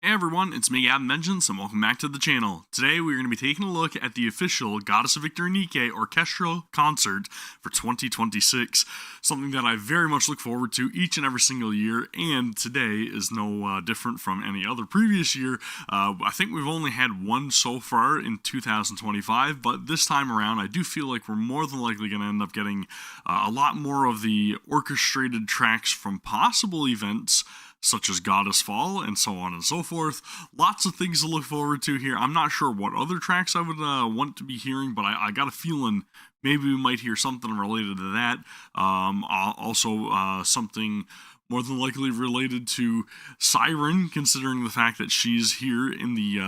Hey everyone, it's me Gavin and welcome back to the channel. Today we're going to be taking a look at the official Goddess of Victory NIKKE Orchestral Concert for 2026. Something that I very much look forward to each and every single year, and today is no different from any other previous year. I think we've only had one so far in 2025, but this time around I do feel like we're more than likely going to end up getting a lot more of the orchestrated tracks from possible events such as Goddess Fall and so on and so forth. Lots of things to look forward to here. I'm not sure what other tracks I would want to be hearing, but I got a feeling maybe we might hear something related to that. Also something more than likely related to Siren, considering the fact that she's here in the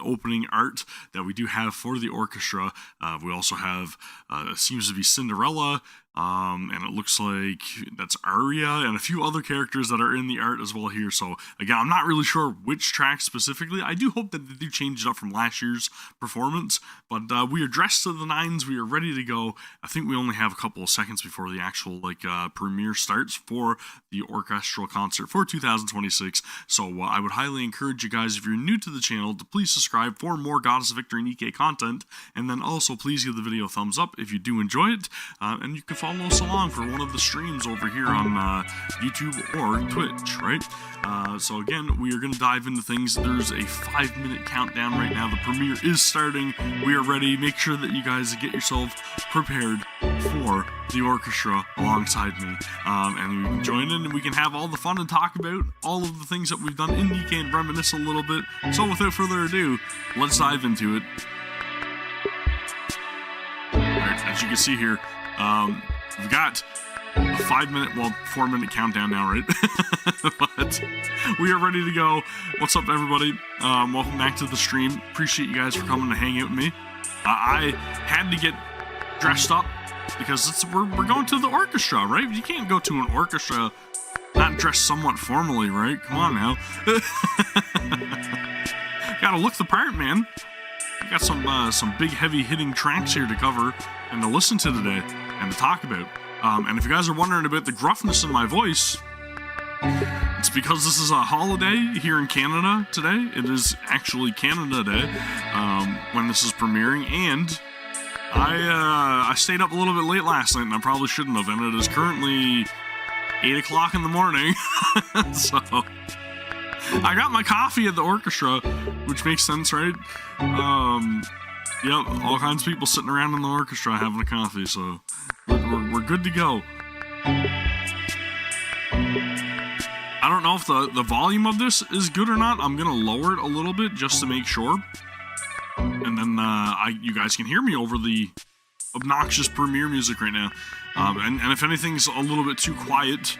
opening art that we do have for the orchestra. We also have, seems to be Cinderella, and it looks like that's Aria and a few other characters that are in the art as well here. So again, I'm not really sure which track specifically. I do hope that they do change it up from last year's performance, but we are dressed to the nines. We are ready to go. I think we only have a couple of seconds before the actual premiere starts for the orchestral concert for 2026. So I would highly encourage you guys, if you're new to the channel, to please subscribe for more Goddess of Victory NIKKE content, and then also please give the video a thumbs up if you do enjoy it, and you can follow us along for one of the streams over here on YouTube or Twitch, right? So again, we are going to dive into things. There's a 5-minute countdown right now. The premiere is starting. We are ready. Make sure that you guys get yourself prepared for the orchestra alongside me, and we can join in and we can have all the fun and talk about all of the things that we've done in NIKKE and reminisce a little bit. So without further ado, let's dive into it. Alright, as you can see here, we've got a 4-minute countdown now, right? But we are ready to go. What's up, everybody? Welcome back to the stream. Appreciate you guys for coming to hang out with me. I had to get dressed up because we're going to the orchestra, right? You can't go to an orchestra not dressed somewhat formally, right? Come on now. Gotta look the part, man. We got some big heavy hitting tracks here to cover and to listen to today and to talk about. And if you guys are wondering about the gruffness in my voice, it's because this is a holiday here in Canada today. It is actually Canada Day when this is premiering, and I stayed up a little bit late last night, and I probably shouldn't have, and it is currently 8 o'clock in the morning, so I got my coffee at the orchestra, which makes sense, right? Yep, all kinds of people sitting around in the orchestra having a coffee, so we're good to go. I don't know if the volume of this is good or not. I'm gonna lower it a little bit just to make sure, and then you guys can hear me over the obnoxious premiere music right now. And if anything's a little bit too quiet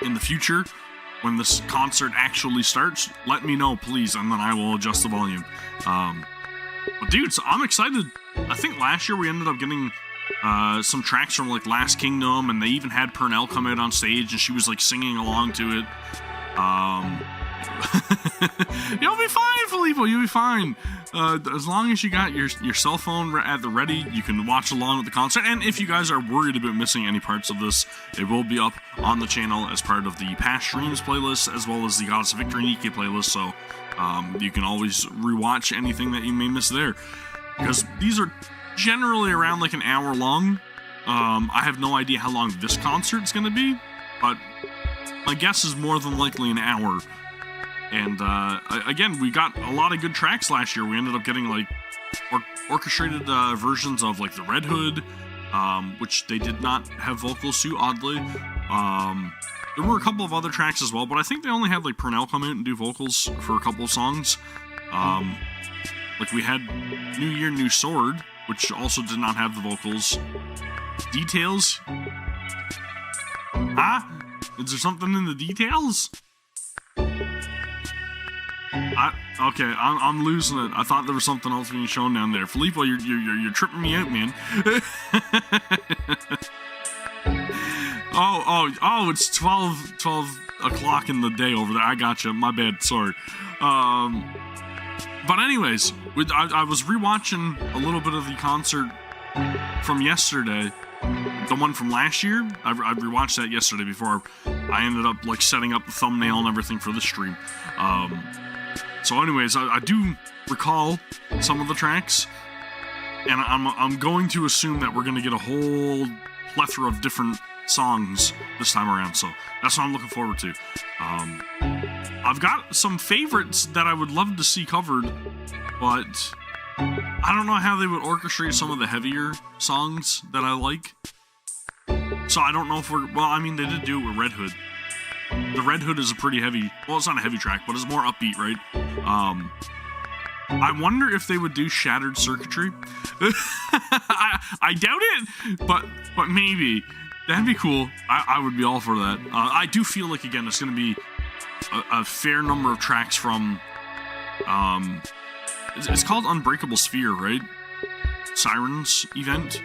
in the future, when this concert actually starts, let me know, please, and then I will adjust the volume. But dude, so I'm excited. I think last year we ended up getting some tracks from like Last Kingdom, and they even had Purnell come out on stage and she was like singing along to it. You'll be fine, Filippo, you'll be fine. As long as you got your cell phone at the ready, you can watch along with the concert. And if you guys are worried about missing any parts of this, it will be up on the channel as part of the past streams playlist, as well as the Goddess of Victory NIKKE playlist, so you can always rewatch anything that you may miss there, because these are generally around like an hour long. I have no idea how long this concert's gonna be, but my guess is more than likely an hour. And again, we got a lot of good tracks last year. We ended up getting like orchestrated versions of like the Red Hood, which they did not have vocals to, oddly. There were a couple of other tracks as well, but I think they only had like Purnell come out and do vocals for a couple of songs. Like we had New Year, New Sword, which also did not have the vocals. Details? Huh? Is there something in the details? Okay, I'm losing it. I thought there was something else being shown down there. Filippo, you're tripping me out, man. Oh, it's 12 o'clock in the day over there. I gotcha. My bad. Sorry. But anyways, I was rewatching a little bit of the concert from yesterday, the one from last year. I rewatched that yesterday before I ended up like setting up the thumbnail and everything for the stream. So anyways, I do recall some of the tracks, and I'm going to assume that we're going to get a whole plethora of different songs this time around, so that's what I'm looking forward to. I've got some favorites that I would love to see covered, but I don't know how they would orchestrate some of the heavier songs that I like. So I don't know if we're... Well, I mean, they did do it with Red Hood. The Red Hood is a pretty heavy... Well, it's not a heavy track, but it's more upbeat, right? I wonder if they would do Shattered Circuitry. I doubt it, but maybe. That'd be cool. I would be all for that. I do feel like, again, it's going to be a fair number of tracks from... It's called Unbreakable Sphere, right? Sirens event.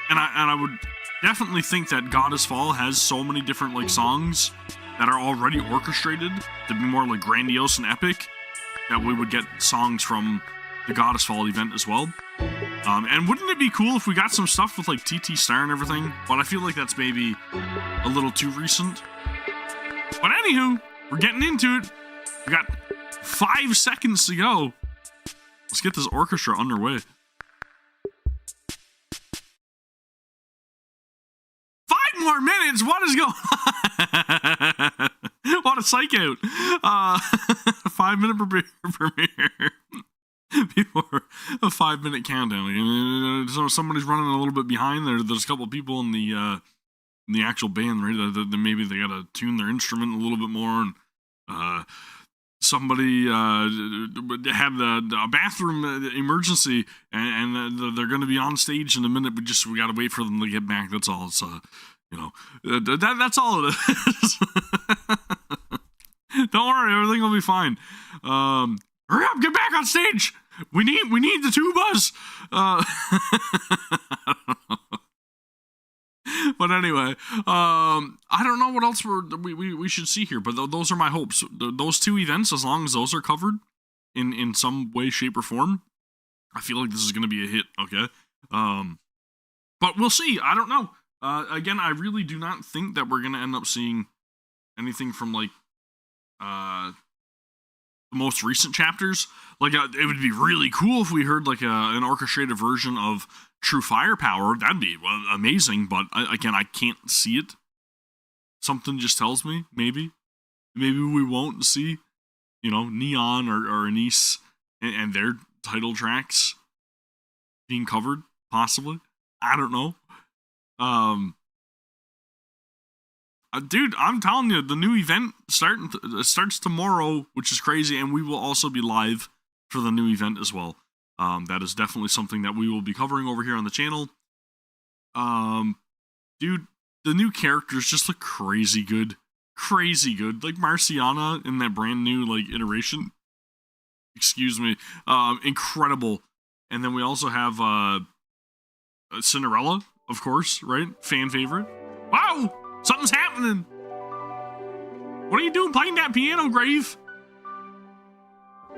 And I would definitely think that Goddess Fall has so many different, like, songs that are already orchestrated to be more, like, grandiose and epic, that we would get songs from the Goddess Fall event as well. And wouldn't it be cool if we got some stuff with, like, TT Star and everything? But I feel like that's maybe a little too recent. But anywho, we're getting into it. We got 5 seconds to go. Let's get this orchestra underway. 5 more minutes? What is going on? What a psych out. 5-minute premiere. Before a 5-minute countdown. So somebody's running a little bit behind there. There's a couple people in the actual band, right? That maybe they gotta tune their instrument a little bit more, and somebody had a bathroom emergency, and they're going to be on stage in a minute. We gotta wait for them to get back. That's all. It's that's all it is. Don't worry, everything will be fine. Hurry up, get back on stage. We need the tubas. But anyway, I don't know what else we should see here, but those are my hopes. Those 2 events, as long as those are covered in some way, shape, or form, I feel like this is going to be a hit, okay? But we'll see. I don't know. Again, I really do not think that we're going to end up seeing anything from, like, the most recent chapters. Like, it would be really cool if we heard, like, an orchestrated version of True Firepower. That'd be amazing, but again, I can't see it. Something just tells me maybe we won't see, Neon or Anise and their title tracks being covered, possibly. I don't know. Dude, I'm telling you, the new event starts tomorrow, which is crazy, and we will also be live for the new event as well. That is definitely something that we will be covering over here on the channel. Dude, the new characters just look crazy good. Crazy good. Like Marciana in that brand new, like, iteration. Excuse me. Incredible. And then we also have Cinderella, of course, right? Fan favorite. Wow! Something's happening! What are you doing playing that piano, Grave?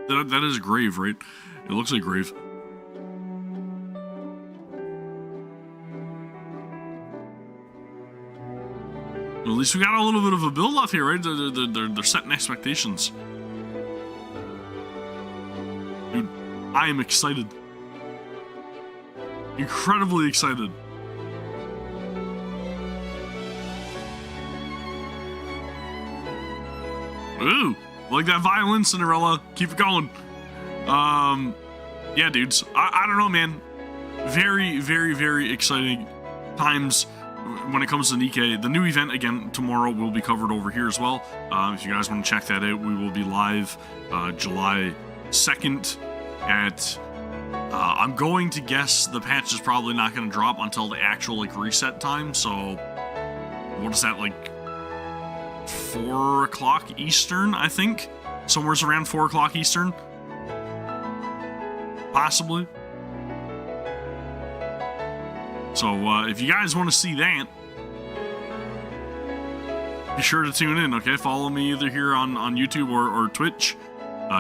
That is Grave, right? It looks like Grave. Well, at least we got a little bit of a build-up here, right? They're setting expectations. Dude, I am excited. Incredibly excited. Ooh, like that violin, Cinderella. Keep it going. Yeah, dudes. I don't know, man. Very, very, very exciting times when it comes to NIKKE. The new event, again, tomorrow will be covered over here as well. If you guys want to check that out, we will be live July 2nd at... I'm going to guess the patch is probably not going to drop until the actual, like, reset time. So, what is that, like... 4 o'clock Eastern, I think. Somewhere's around 4 o'clock Eastern. Possibly. So, if you guys want to see that, be sure to tune in, okay? Follow me either here on YouTube or Twitch.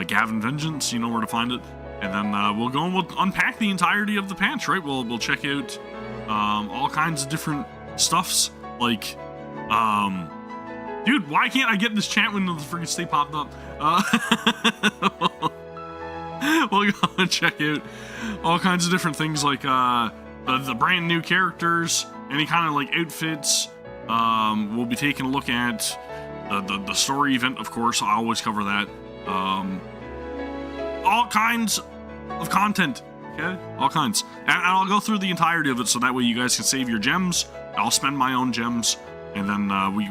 Gavin Vengeance, you know where to find it. And then we'll go and we'll unpack the entirety of the patch, right? We'll check out all kinds of different stuffs, like Dude, why can't I get this chat window to freaking stay popped up? We'll go and check out all kinds of different things like the brand new characters, any kind of like outfits. We'll be taking a look at the story event, of course. I always cover that. All kinds of content, okay? All kinds. And I'll go through the entirety of it so that way you guys can save your gems. I'll spend my own gems, and then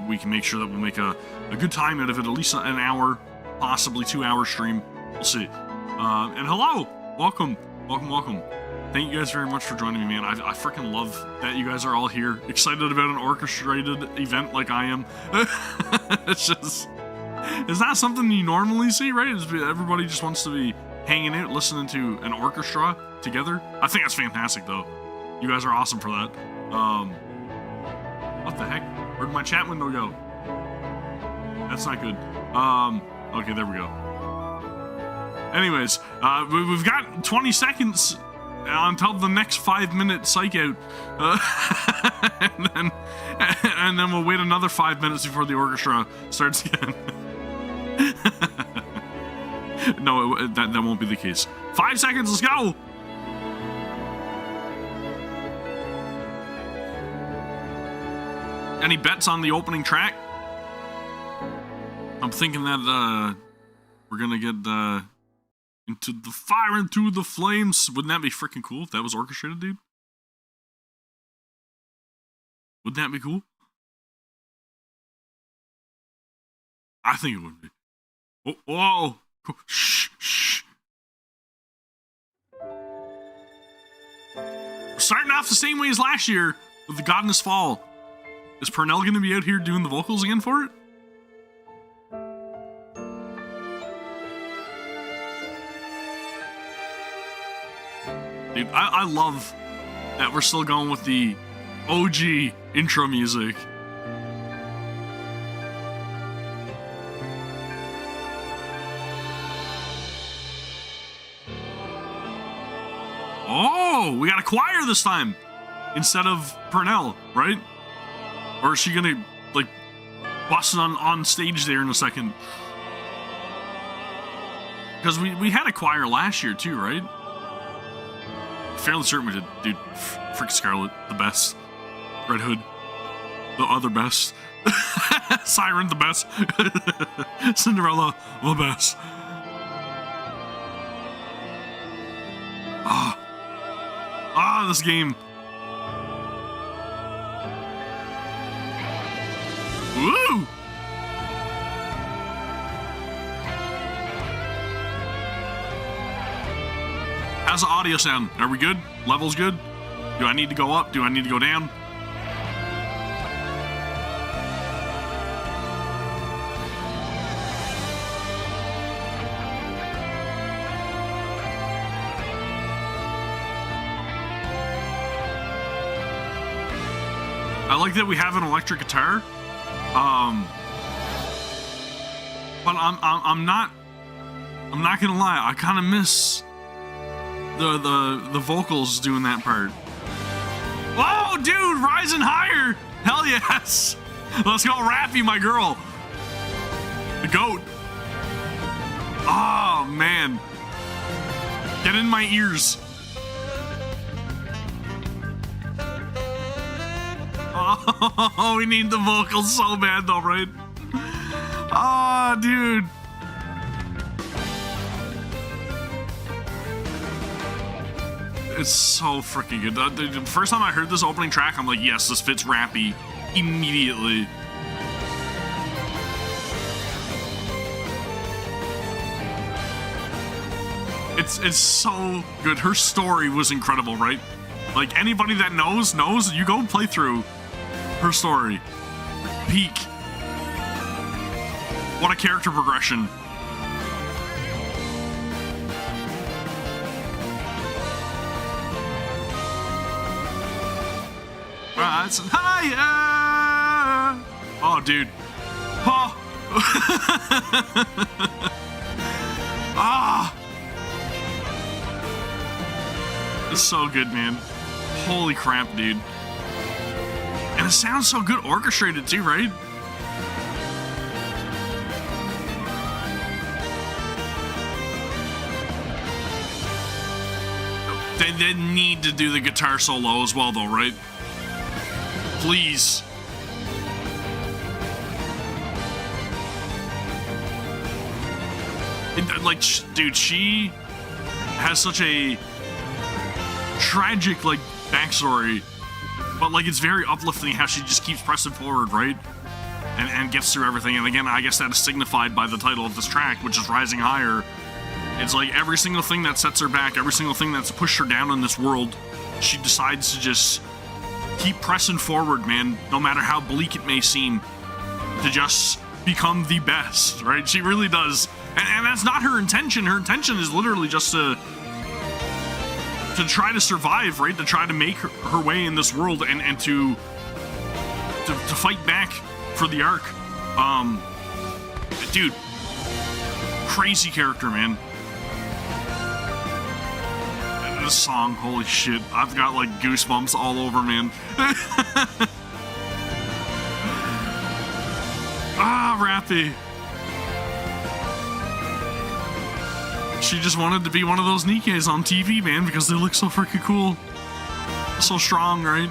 we can make sure that we'll make a good time out of it, at least an hour, possibly 2-hour stream. We'll see. And hello! Welcome. Thank you guys very much for joining me, man. I freaking love that you guys are all here, excited about an orchestrated event like I am. It's just... Is that something you normally see, right? Everybody just wants to be hanging out, listening to an orchestra together. I think that's fantastic, though. You guys are awesome for that. What the heck? Where'd my chat window go? That's not good. Okay, there we go. Anyways, we've got 20 seconds until the next 5-minute psych out. And then we'll wait another 5 minutes before the orchestra starts again. No, that won't be the case. 5 seconds, let's go! Any bets on the opening track? I'm thinking that we're gonna get into the fire, into the flames. Wouldn't that be freaking cool if that was orchestrated, dude? Wouldn't that be cool? I think it would be. Oh, whoa! Shh. We're starting off the same way as last year with the Godness Fall. Is Purnell going to be out here doing the vocals again for it? Dude, I love that we're still going with the OG intro music. Oh, we got a choir this time instead of Purnell, right? Or is she gonna like bust it on stage there in a second? Because we had a choir last year too, right? Fairly certain we did. Dude, Frick Scarlet, the best. Red Hood, the other best. Siren, the best. Cinderella, the best. This game. Woo! How's the audio sound? Are we good? Level's good? Do I need to go up? Do I need to go down? I like that we have an electric guitar. But I'm not gonna lie, I kind of miss the vocals doing that part. Whoa, dude, rising higher! Hell yes! Let's go, Rappy, my girl. The goat. Oh man, get in my ears. Oh, we need the vocals so bad though, right? Oh, dude. It's so freaking good. The first time I heard this opening track, I'm like, yes, this fits Rappy immediately. It's so good. Her story was incredible, right? Like, anybody that knows, you go play through her story. Peak. What a character progression. It's higher. Oh, dude. Oh. Ah. It's so good, man. Holy crap, dude. And it sounds so good orchestrated too, right? They need to do the guitar solo as well, though, right? Please. Like, dude, she has such a tragic, like, backstory, but, like, it's very uplifting how she just keeps pressing forward, right? And gets through everything. And again, I guess that is signified by the title of this track, which is Rising Higher. It's like every single thing that sets her back, every single thing that's pushed her down in this world, she decides to just keep pressing forward, man, no matter how bleak it may seem, to just become the best, right? She really does. And that's not her intention. Her intention is literally just to try to survive, right? To try to make her way in this world and to fight back for the Ark. Dude, crazy character, man. And this song, holy shit, I've got like goosebumps all over, man. Rappy. She just wanted to be one of those NIKKEs on TV, man, because they look so freaking cool. So strong, right?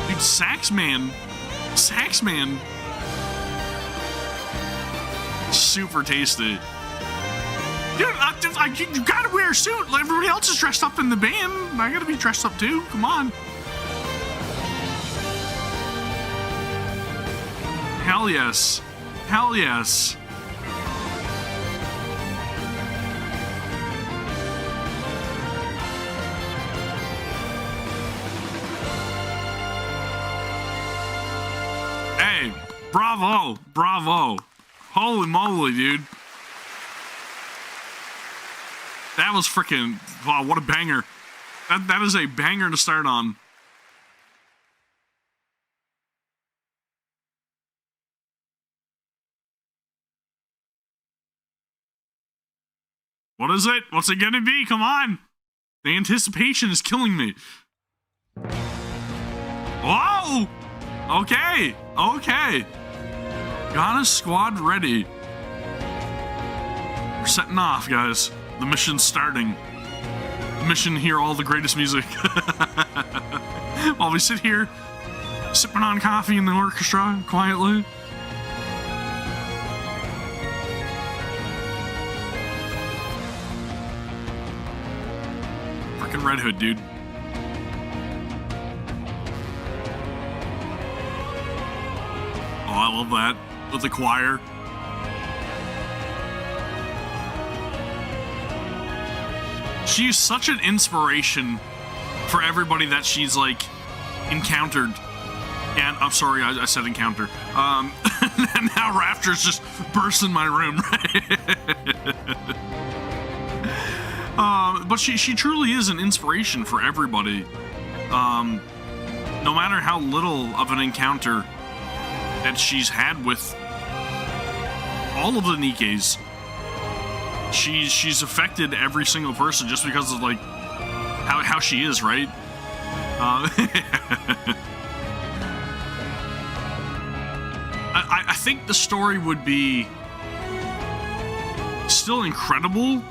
Dude, Saxman. Super tasty. Dude, you gotta wear a suit. Everybody else is dressed up in the band. I gotta be dressed up too. Come on. Hell yes. Hell yes. Hey, bravo. Bravo. Holy moly, dude. That was freaking, wow, what a banger. That is a banger to start on. What is it? What's it gonna be? Come on. The anticipation is killing me. Whoa! Okay. Got a squad ready. We're setting off, guys. The mission's starting. The mission, hear all the greatest music. While we sit here, sipping on coffee in the orchestra, quietly. Frickin' Red Hood, dude. Oh, I love that. With the choir. She's such an inspiration for everybody that she's, like, encountered. And, I'm sorry, I said encounter. And now Raptors just burst in my room, right? But she truly is an inspiration for everybody. No matter how little of an encounter that she's had with all of the NIKKEs, she's affected every single person just because of like how she is, right? I think the story would be still incredible,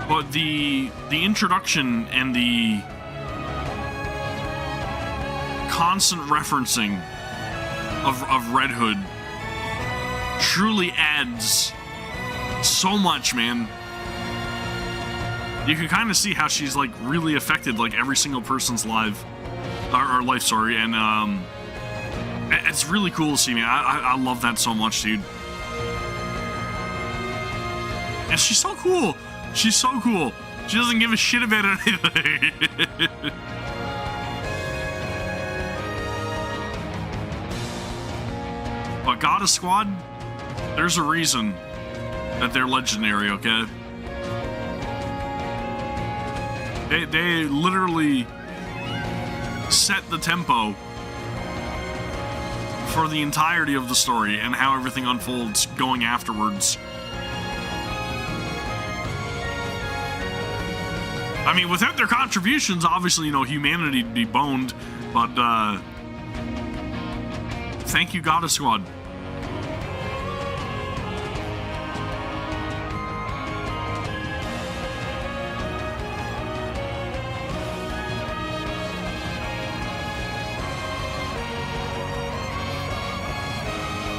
but the introduction and the constant referencing of Red Hood truly adds so much, man. You can kind of see how she's like really affected like every single person's life, or life, sorry, and it's really cool to see, man. I love that so much, dude. And she's so cool. She's so cool. She doesn't give a shit about anything. But Goddess Squad, there's a reason that they're legendary, okay? They literally set the tempo for the entirety of the story and how everything unfolds going afterwards. I mean, without their contributions, obviously, you know, humanity'd be boned, but, thank you, Goddess Squad.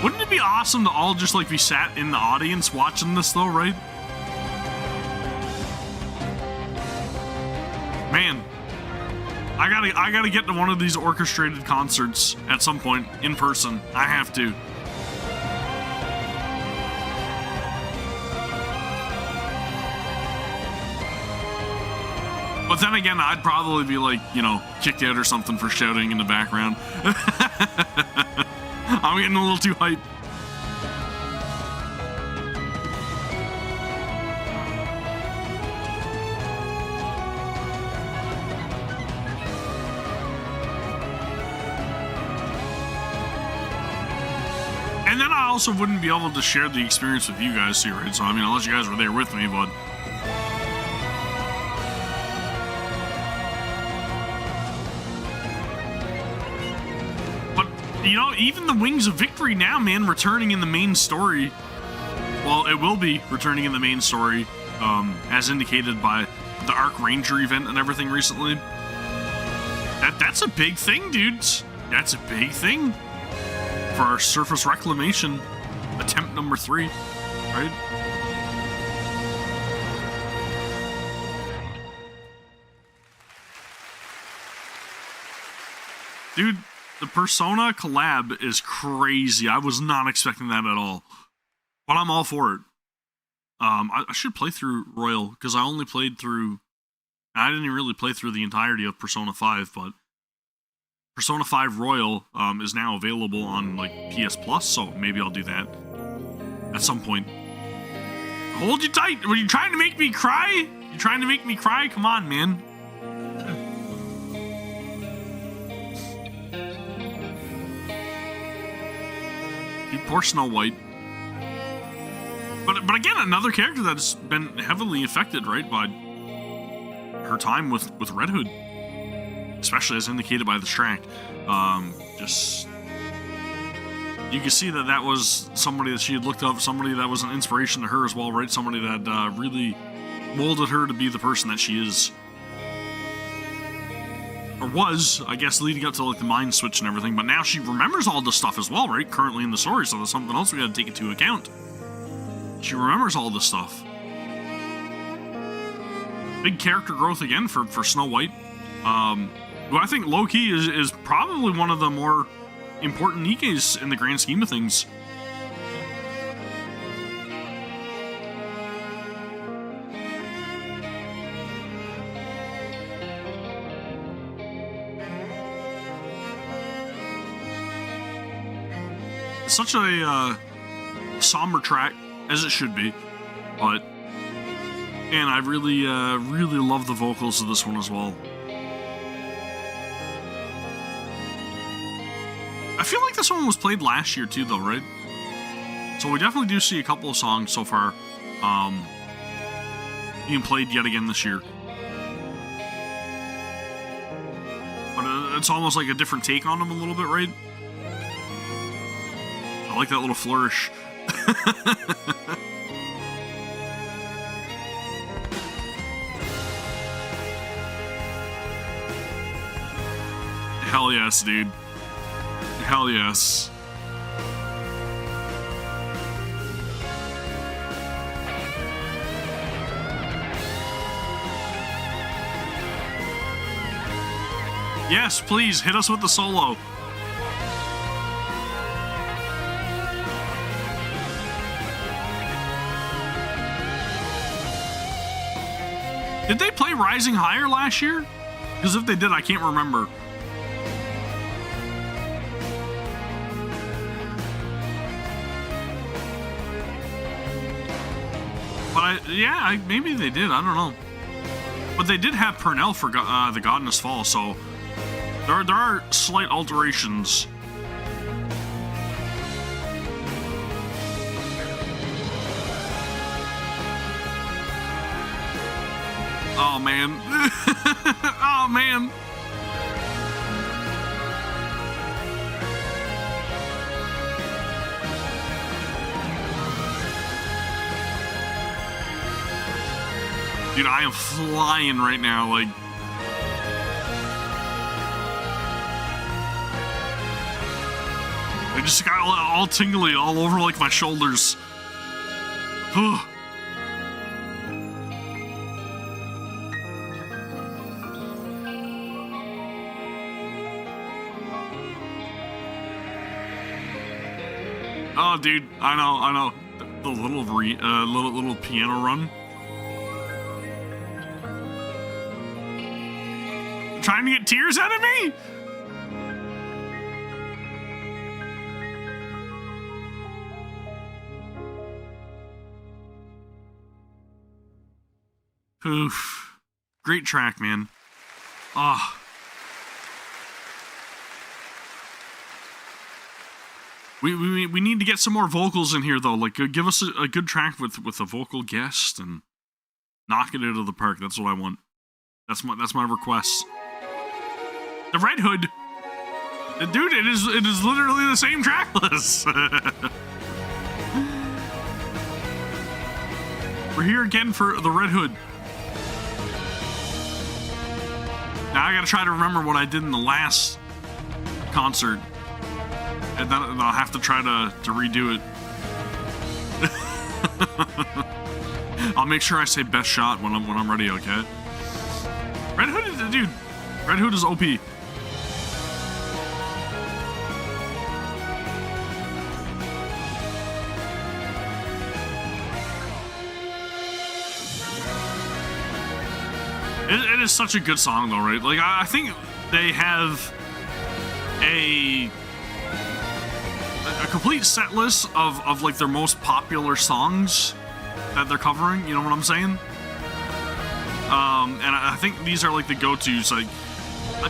Wouldn't it be awesome to all just, like, be sat in the audience watching this, though, right? Man, I gotta get to one of these orchestrated concerts at some point in person. I have to. But then again, I'd probably be like, you know, kicked out or something for shouting in the background. I'm getting a little too hyped. And then I also wouldn't be able to share the experience with you guys too, right? So, I mean, unless you guys were there with me, but... You know, even the Wings of Victory now, man, returning in the main story. Well, it will be returning in the main story, as indicated by the Arc Ranger event and everything recently. That's a big thing, dudes. That's a big thing for our surface reclamation attempt number 3, right? Dude, the Persona collab is crazy. I was not expecting that at all. But I'm all for it. I should play through Royal, because I only played through... I didn't really play through the entirety of Persona 5, but... Persona 5 Royal is now available on, like, PS Plus, so maybe I'll do that at some point. Hold you tight! Were you trying to make me cry? You trying to make me cry? Come on, man. Poor Snow White. But again, another character that's been heavily affected, right, by her time with Red Hood. Especially as indicated by the track. Just... You can see that was somebody that she had looked up, somebody that was an inspiration to her as well, right? Somebody that really molded her to be the person that she is. Or was, I guess, leading up to like the mind switch and everything, but now she remembers all this stuff as well, right? Currently in the story, so there's something else we gotta take into account. She remembers all this stuff. Big character growth again for Snow White. Who I think low-key is probably one of the more important Nikkes in the grand scheme of things. Such a somber track, as it should be, but and I really love the vocals of this one as well. I feel like this one was played last year too, though, right? So we definitely do see a couple of songs so far being played yet again this year. But it's almost like a different take on them a little bit, right? I like that little flourish. Hell yes, dude. Hell yes. Yes, please, hit us with the solo. Did they play Rising Higher last year? Because if they did, I can't remember. But maybe they did. I don't know. But they did have Purnell for the Godness Fall, so there are slight alterations. Oh, man. Oh, man. Dude, I am flying right now, like... I just got all tingly all over, like, my shoulders. Ugh. Oh, dude, I know. The little piano run. Trying to get tears out of me? Oof. Great track, man. Ah. We need to get some more vocals in here, though. Like, give us a good track with a vocal guest and knock it out of the park. That's what I want. That's my request. The Red Hood, dude. It is literally the same track list. We're here again for the Red Hood. Now I gotta try to remember what I did in the last concert. And then I'll have to try to redo it. I'll make sure I say best shot when I'm ready, okay? Red Hood, dude. Red Hood is OP. It is such a good song, though, right? Like, I think they have a complete set list of like their most popular songs that they're covering. You know what I'm saying? And I think these are like the go-tos. Like,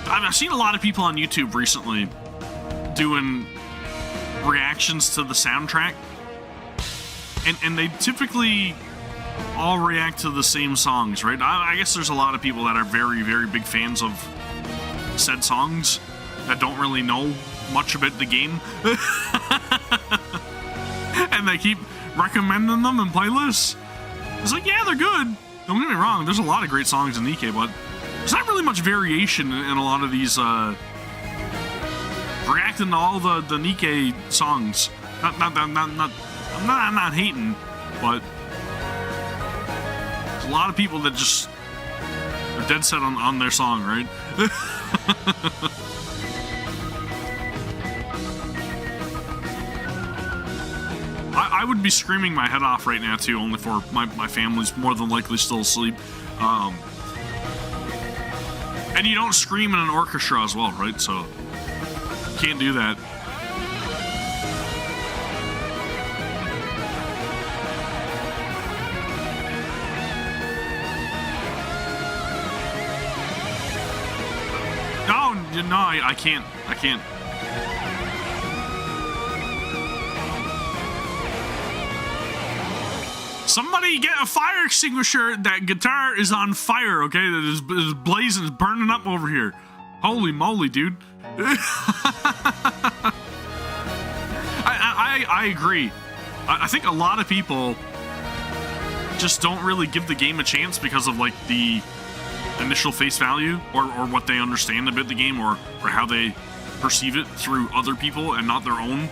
I've seen a lot of people on YouTube recently doing reactions to the soundtrack, and they typically all react to the same songs, right? I guess there's a lot of people that are very, very big fans of said songs that don't really know much about the game. And they keep recommending them in playlists. It's like, yeah, they're good. Don't get me wrong, there's a lot of great songs in NIKKE, but there's not really much variation in a lot of these reacting to all the NIKKE songs. I'm not hating, but there's a lot of people that just are dead set on their song, right? I would be screaming my head off right now, too, only for my family's more than likely still asleep. And you don't scream in an orchestra as well, right? So, can't do that. No, I can't. I can't. Somebody get a fire extinguisher. That guitar is on fire, okay? That is blazing, is burning up over here. Holy moly, dude. I agree. I think a lot of people just don't really give the game a chance because of, like, the initial face value or what they understand about the game or how they perceive it through other people and not their own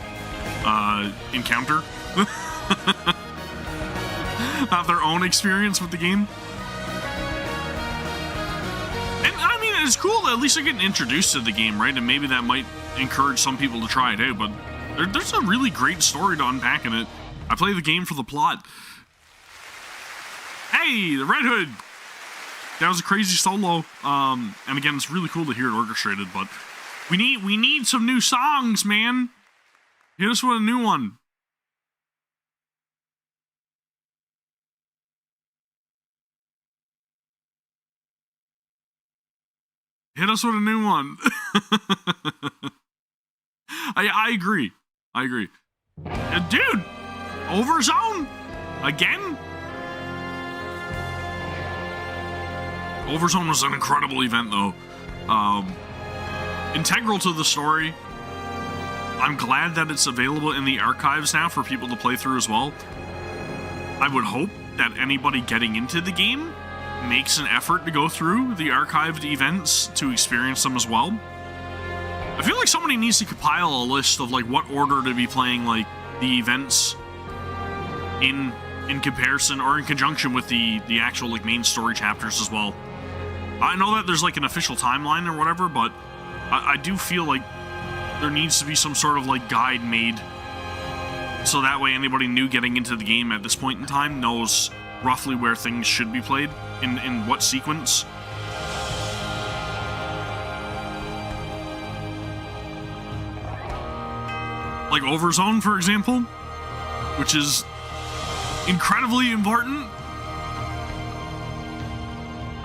encounter. Not their own experience with the game. And I mean, it's cool that at least they're getting introduced to the game, right? And maybe that might encourage some people to try it out, but there's a really great story to unpack in it. I play the game for the plot. Hey, the Red Hood! That was a crazy solo. And again, it's really cool to hear it orchestrated, but we need some new songs, man. Hit us with a new one. Hit us with a new one. I agree. I agree. Dude, Overzone? Again? Overzone was an incredible event, though. Integral to the story. I'm glad that it's available in the archives now for people to play through as well. I would hope that anybody getting into the game makes an effort to go through the archived events to experience them as well. I feel like somebody needs to compile a list of like what order to be playing like the events in comparison or in conjunction with the actual like main story chapters as well. I know that there's like an official timeline or whatever, but I do feel like there needs to be some sort of like guide made so that way anybody new getting into the game at this point in time knows roughly where things should be played in what sequence. Like Overzone, for example, which is incredibly important.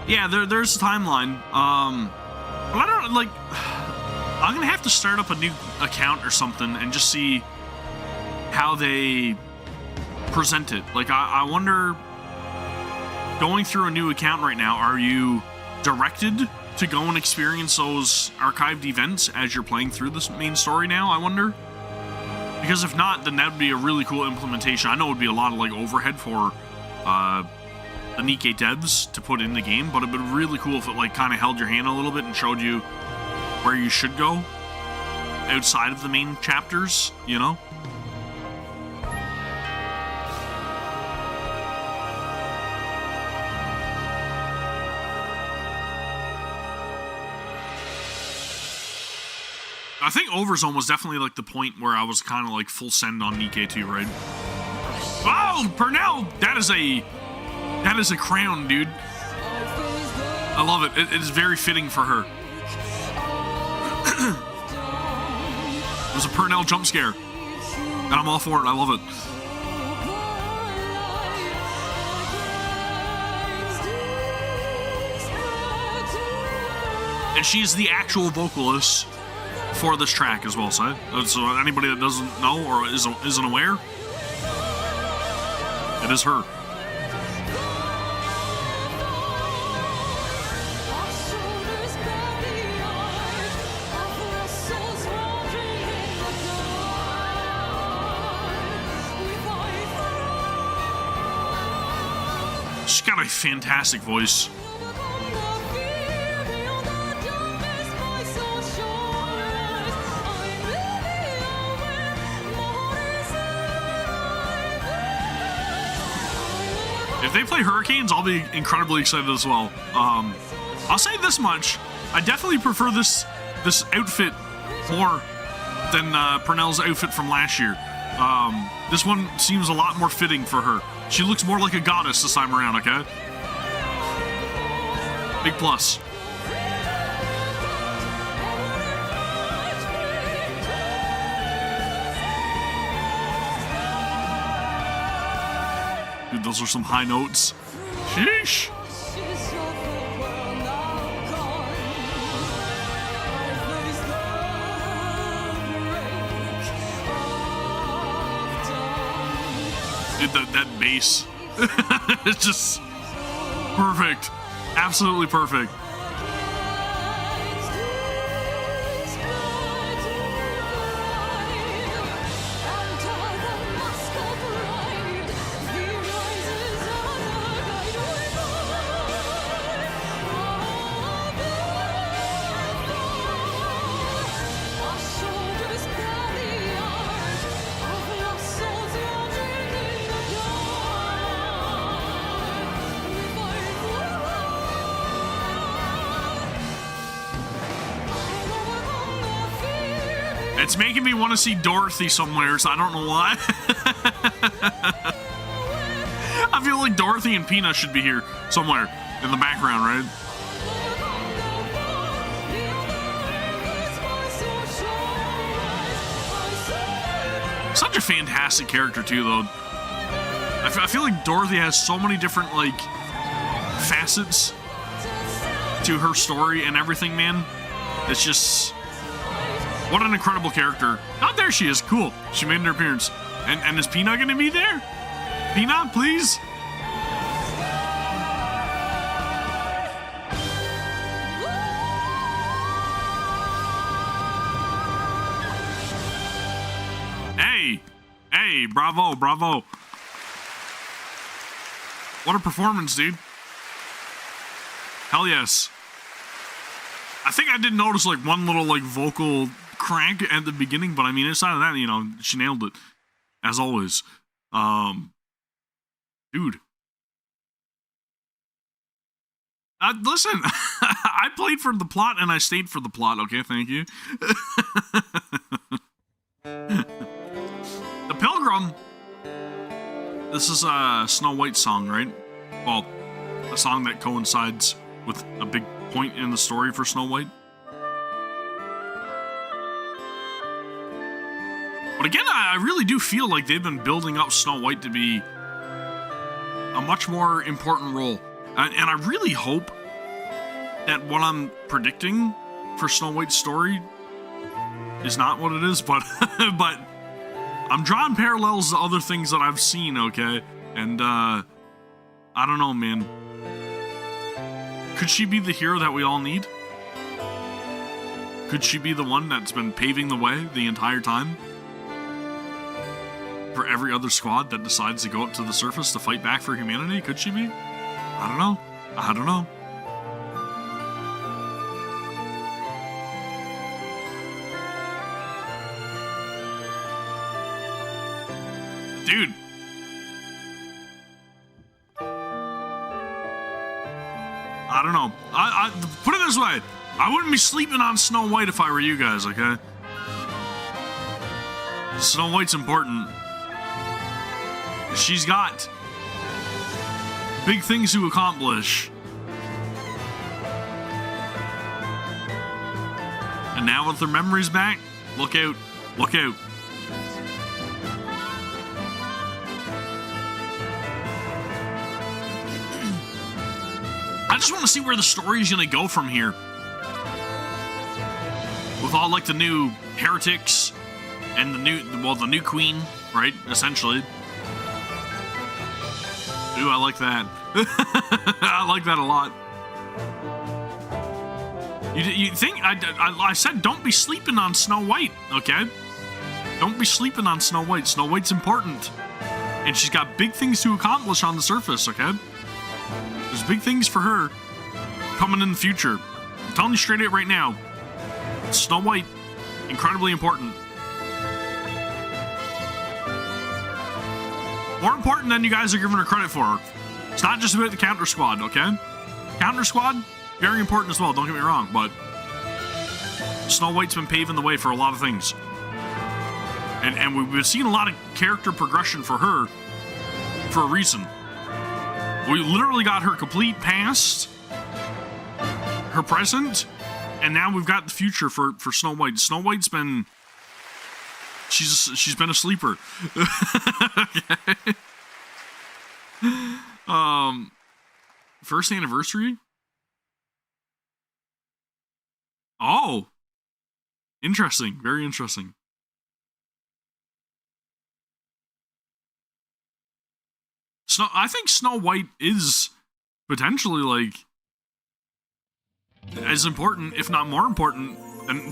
Yeah, there's a timeline. But I don't like. I'm gonna have to start up a new account or something and just see how they present it. Like, I wonder, going through a new account right now, are you directed to go and experience those archived events as you're playing through this main story now, I wonder? Because if not, then that would be a really cool implementation. I know it would be a lot of like overhead for the NIKKE devs to put in the game, but it would be really cool if it like kind of held your hand a little bit and showed you where you should go outside of the main chapters, you know? I think Overzone was definitely like the point where I was kind of like full send on NIKKE 2, right? Oh, Purnell! That is a crown, dude. I love it. It is very fitting for her. It was a Purnell jump scare, and I'm all for it. I love it. And she's the actual vocalist for this track as well, so anybody that doesn't know or isn't aware, it is her. She's got a fantastic voice. If they play Hurricanes, I'll be incredibly excited as well. I'll say this much: I definitely prefer this outfit more than Purnell's outfit from last year. This one seems a lot more fitting for her. She looks more like a goddess this time around, okay? Big plus. Dude, those are some high notes. Sheesh. Dude, that bass. It's just perfect. Absolutely perfect. It's making me want to see Dorothy somewhere, so I don't know why. I feel like Dorothy and Peanut should be here somewhere in the background, right? Such a fantastic character, too, though. I feel like Dorothy has so many different, like, facets to her story and everything, man. It's just... what an incredible character. Oh, there she is. Cool. She made an appearance. And is Peanut going to be there? Peanut, please? Hey, bravo, bravo. What a performance, dude. Hell yes. I think I did notice like one little like vocal crank at the beginning, but I mean, aside of that, you know, she nailed it. As always. Dude. Listen, I played for the plot and I stayed for the plot, okay? Thank you. The Pilgrim. This is a Snow White song, right? Well, a song that coincides with a big point in the story for Snow White. But again, I really do feel like they've been building up Snow White to be a much more important role. And I really hope that what I'm predicting for Snow White's story is not what it is, but but I'm drawing parallels to other things that I've seen, okay? And I don't know, man. Could she be the hero that we all need? Could she be the one that's been paving the way the entire time for every other squad that decides to go up to the surface to fight back for humanity? Could she be? I don't know. I don't know. Dude. I don't know. I put it this way. I wouldn't be sleeping on Snow White if I were you guys, okay? Snow White's important. She's got big things to accomplish. And now with her memories back, look out. Look out. I just want to see where the story's gonna go from here. With all like the new heretics and the new queen, right? Essentially. Ooh, I like that. I like that a lot. You think I said don't be sleeping on Snow White, okay? Don't be sleeping on Snow White. Snow White's important, and she's got big things to accomplish on the surface, okay? There's big things for her coming in the future. I'm telling you straight out right now. Snow White, incredibly important. More important than you guys are giving her credit for. It's not just about the counter squad, okay? Counter squad, very important as well, don't get me wrong, but Snow White's been paving the way for a lot of things. And we've been seeing a lot of character progression for her for a reason. We literally got her complete past, her present, and now we've got the future for Snow White. Snow White's been... She's been a sleeper. Okay. First anniversary? Oh. Interesting. Very interesting. I think Snow White is potentially like as important, if not more important,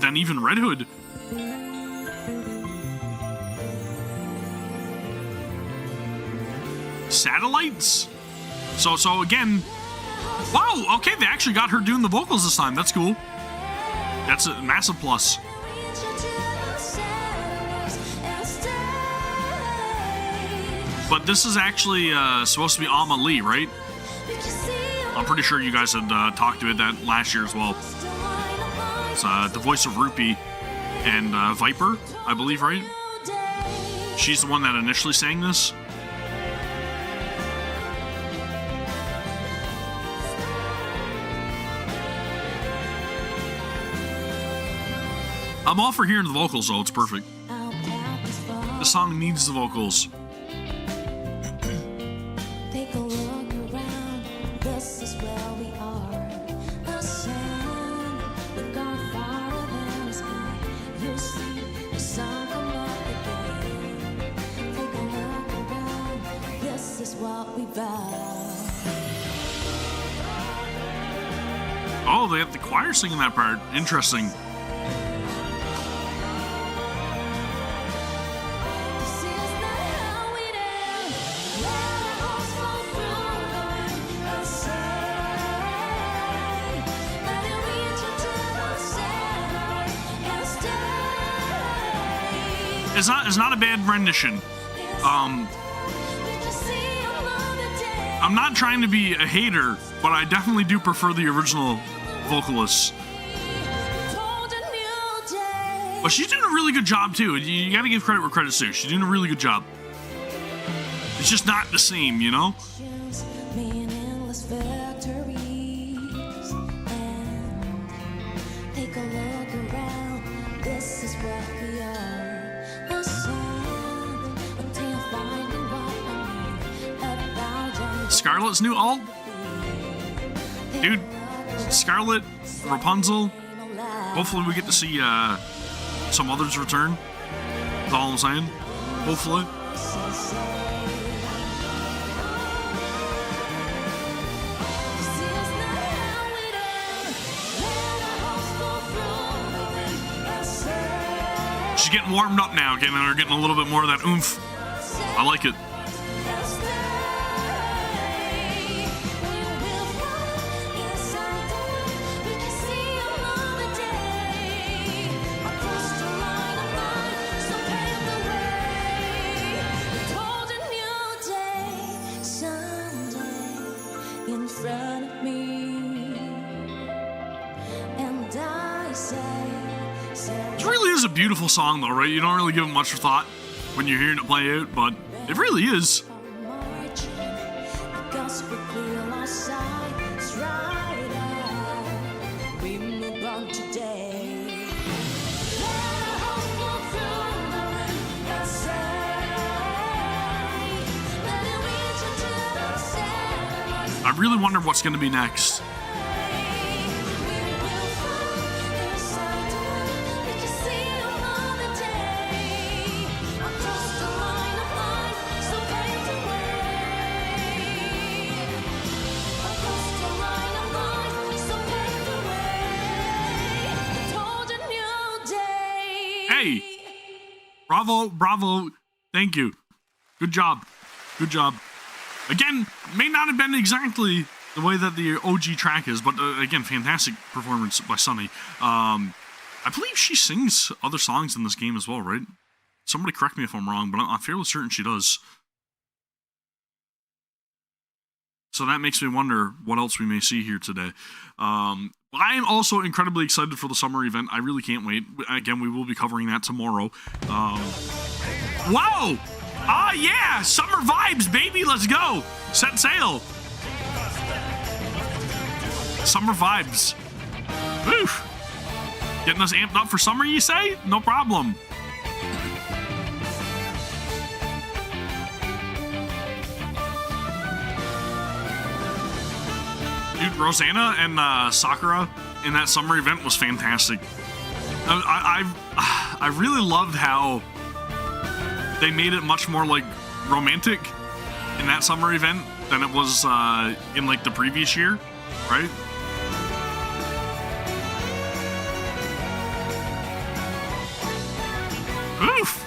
than even Red Hood. Satellites? So again, wow, okay, they actually got her doing the vocals this time. That's cool. That's a massive plus. But this is actually supposed to be Amma Lee, right? I'm pretty sure you guys had talked about that last year as well. It's the voice of Rupee and Viper, I believe, right? She's the one that initially sang this. I'm all for hearing the vocals, though. It's perfect. The song needs the vocals. Take a look around. This is where we are. The sun, we've gone farther than the sky. You see the sun come up again. Take a look around. This is what we vow. Oh, they have the choir singing that part. Interesting. it's not a bad rendition. I'm not trying to be a hater, but I definitely do prefer the original vocalists. But she's doing a really good job too. You gotta give credit where credit's due. She's doing a really good job. It's just not the same, you know? Scarlet's new alt? Dude, Scarlet, Rapunzel. Hopefully we get to see some others return. That's all I'm saying. Hopefully. She's getting warmed up now, getting a little bit more of that oomph. I like it. It really is a beautiful song though, right? You don't really give it much thought when you're hearing it play out, but it really is. I really wonder what's going to be next. Hey, bravo, thank you. Good job. Again, may not have been exactly the way that the OG track is, but again, fantastic performance by Sunny. I believe she sings other songs in this game as well, right? Somebody correct me if I'm wrong, but I'm fairly certain she does. So that makes me wonder what else we may see here today. I am also incredibly excited for the summer event. I really can't wait. Again, we will be covering that tomorrow. Wow! Ah, yeah! Summer vibes, baby! Let's go! Set sail! Summer vibes. Woof! Getting us amped up for summer, you say? No problem. Dude, Rosanna and Sakura in that summer event was fantastic. I really loved how they made it much more like romantic in that summer event than it was in like the previous year, right? Oof!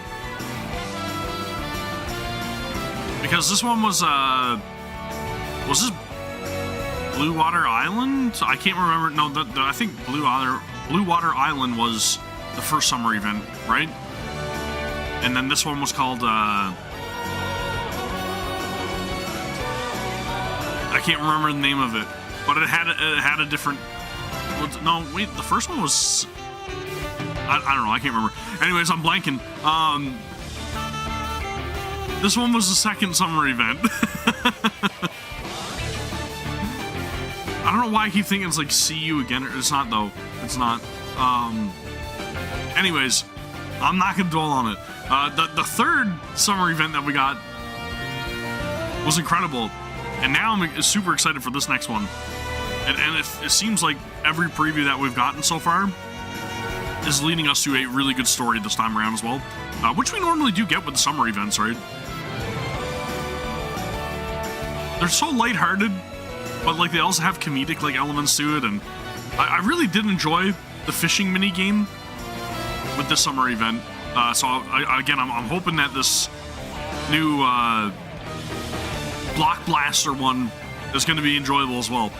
Because this one was this Blue Water Island? I can't remember. No, I think Blue Water Island was the first summer event, right? And then this one was called I can't remember the name of it, but it had a different. No, wait, the first one was I don't know. I can't remember. Anyways, I'm blanking. This one was the second summer event. I don't know why I keep thinking it's like see you again. It's not though. It's not. Anyways, I'm not gonna dwell on it. The third summer event that we got was incredible, and now I'm super excited for this next one. And it seems like every preview that we've gotten so far is leading us to a really good story this time around as well, which we normally do get with the summer events, right? They're so lighthearted, but like they also have comedic like elements to it, and I really did enjoy the fishing mini game with this summer event. So I'm hoping that this new Block Blaster one is going to be enjoyable as well.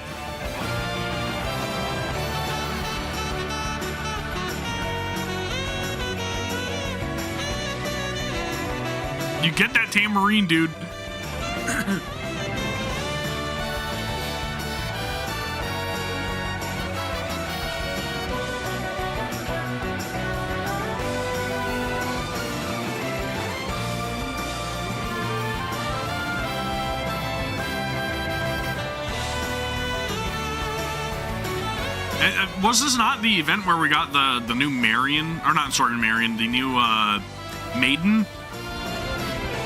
You get that tambourine, dude. Was this not the event where we got the new Marion, or not, sorry, Marion, the new Maiden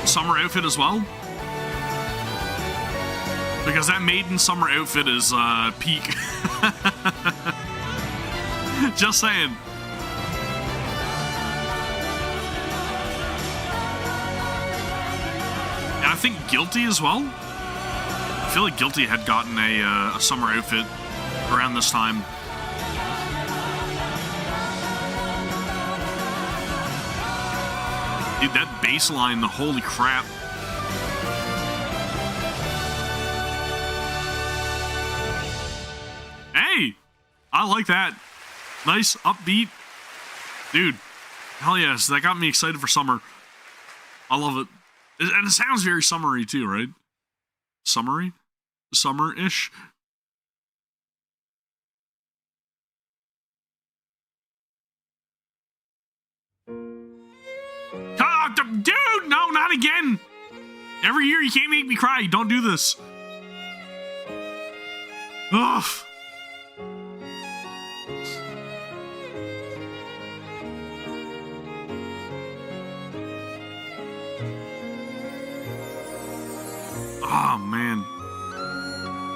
summer outfit as well? Because that Maiden summer outfit is peak. Just saying. And I think Guilty as well. I feel like Guilty had gotten a summer outfit around this time. Dude, that bass line, the holy crap. Hey! I like that. Nice, upbeat. Dude, hell yes, that got me excited for summer. I love it. And it sounds very summery too, right? Summery? Summer-ish? Dude, no, not again. Every year you can't make me cry. Don't do this. Ugh. Oh man.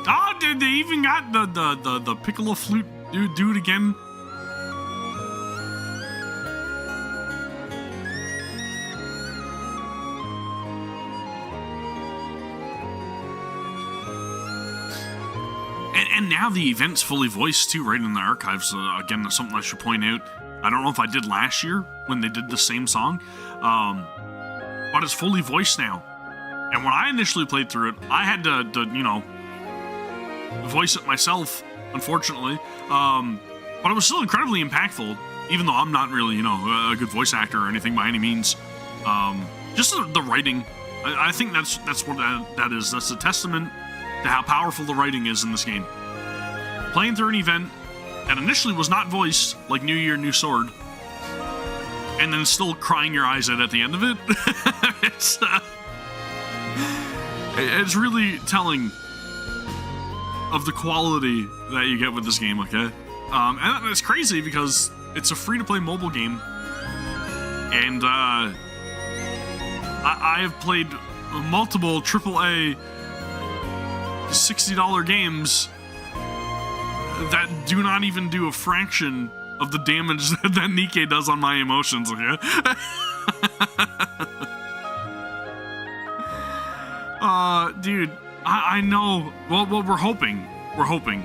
Oh, dude, they even got the piccolo flute dude again. And now the event's fully voiced too, right in the archives. Again, that's something I should point out. I don't know if I did last year when they did the same song, but it's fully voiced now. And when I initially played through it, I had to you know, voice it myself, unfortunately. But it was still incredibly impactful, even though I'm not really, you know, a good voice actor or anything by any means. Just the writing, I think that's what that is. That's a testament to how powerful the writing is in this game. Playing through an event that initially was not voiced, like New Year, New Sword, and then still crying your eyes out at the end of it. It's really telling of the quality that you get with this game, okay? And it's crazy because it's a free-to-play mobile game, and I have played multiple AAA $60 games that do not even do a fraction of the damage that NIKKE does on my emotions, okay? Dude, I know. Well, we're hoping. We're hoping.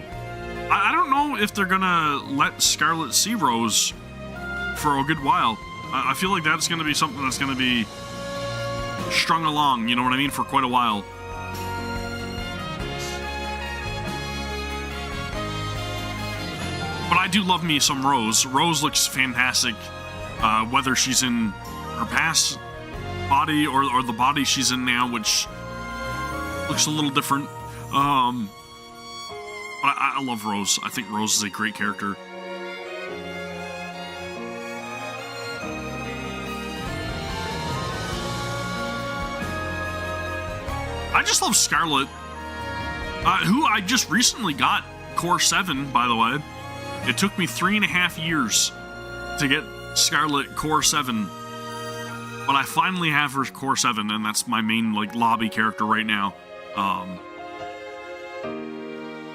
I don't know if they're gonna let Scarlet see Rose for a good while. I feel like that's gonna be something that's gonna be strung along, you know what I mean, for quite a while. But I do love me some Rose. Rose looks fantastic, whether she's in her past body or the body she's in now, which looks a little different. But I love Rose. I think Rose is a great character. I just love Scarlet, who I just recently got Core 7, by the way. It took me 3.5 years to get Scarlet Core 7, but I finally have her Core 7, and that's my main, like, lobby character right now.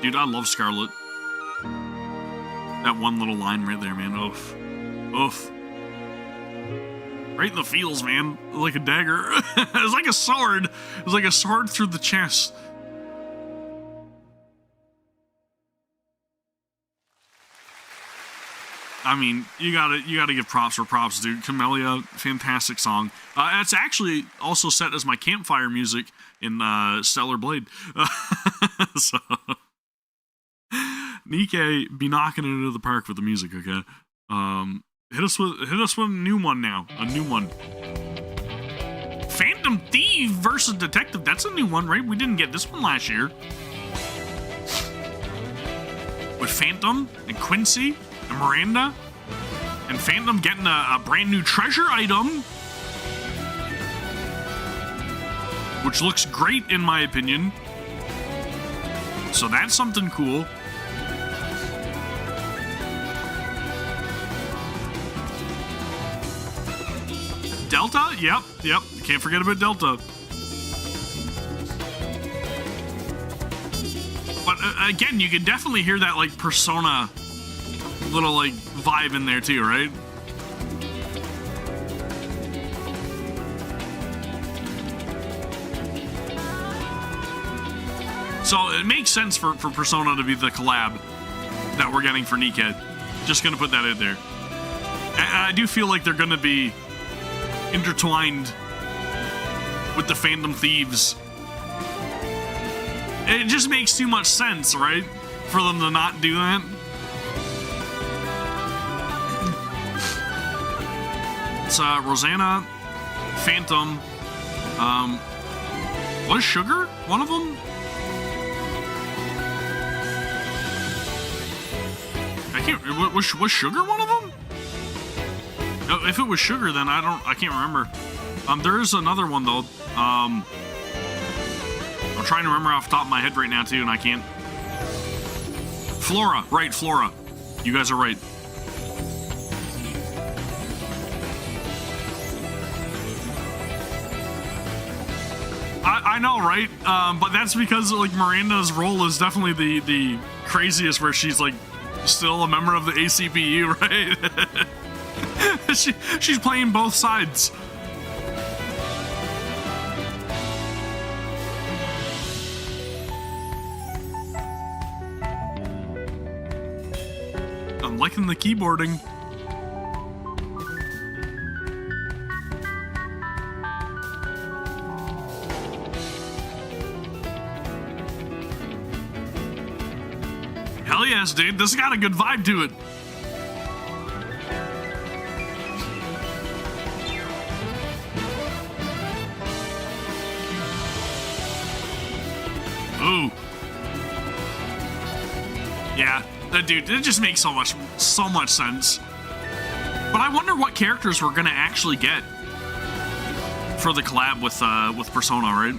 Dude, I love Scarlet. That one little line right there, man. Oof. Oof. Right in the feels, man. Like a dagger. It was like a sword. It was like a sword through the chest. I mean, you gotta give props for props, dude. Camellia, fantastic song. It's actually also set as my campfire music in Stellar Blade. So, NIKKE be knocking it into the park with the music, okay? Hit us with a new one now, a new one. Phantom Thief versus Detective. That's a new one, right? We didn't get this one last year. With Phantom and Quincy and Miranda. And Phantom getting a brand new treasure item. Which looks great in my opinion. So that's something cool. Delta? Yep. Can't forget about Delta. But again, you can definitely hear that like Persona little like vibe in there too, right? So it makes sense for Persona to be the collab that we're getting for NIKKE. Just gonna put that in there. And I do feel like they're gonna be intertwined with the Phantom Thieves. It just makes too much sense, right? For them to not do that. It's Rosanna, Phantom, was Sugar one of them? I can't, was Sugar one of them? No, if it was Sugar, then I can't remember. There is another one though. I'm trying to remember off the top of my head right now too, and I can't. Flora, right, Flora. You guys are right. I know, right? But that's because like Miranda's role is definitely the craziest, where she's like still a member of the ACPU, right? She's playing both sides. I'm liking the keyboarding. Hell yes, dude. This has got a good vibe to it. Ooh. Yeah, that dude, it just makes so much sense. But I wonder what characters we're gonna actually get for the collab with Persona, right?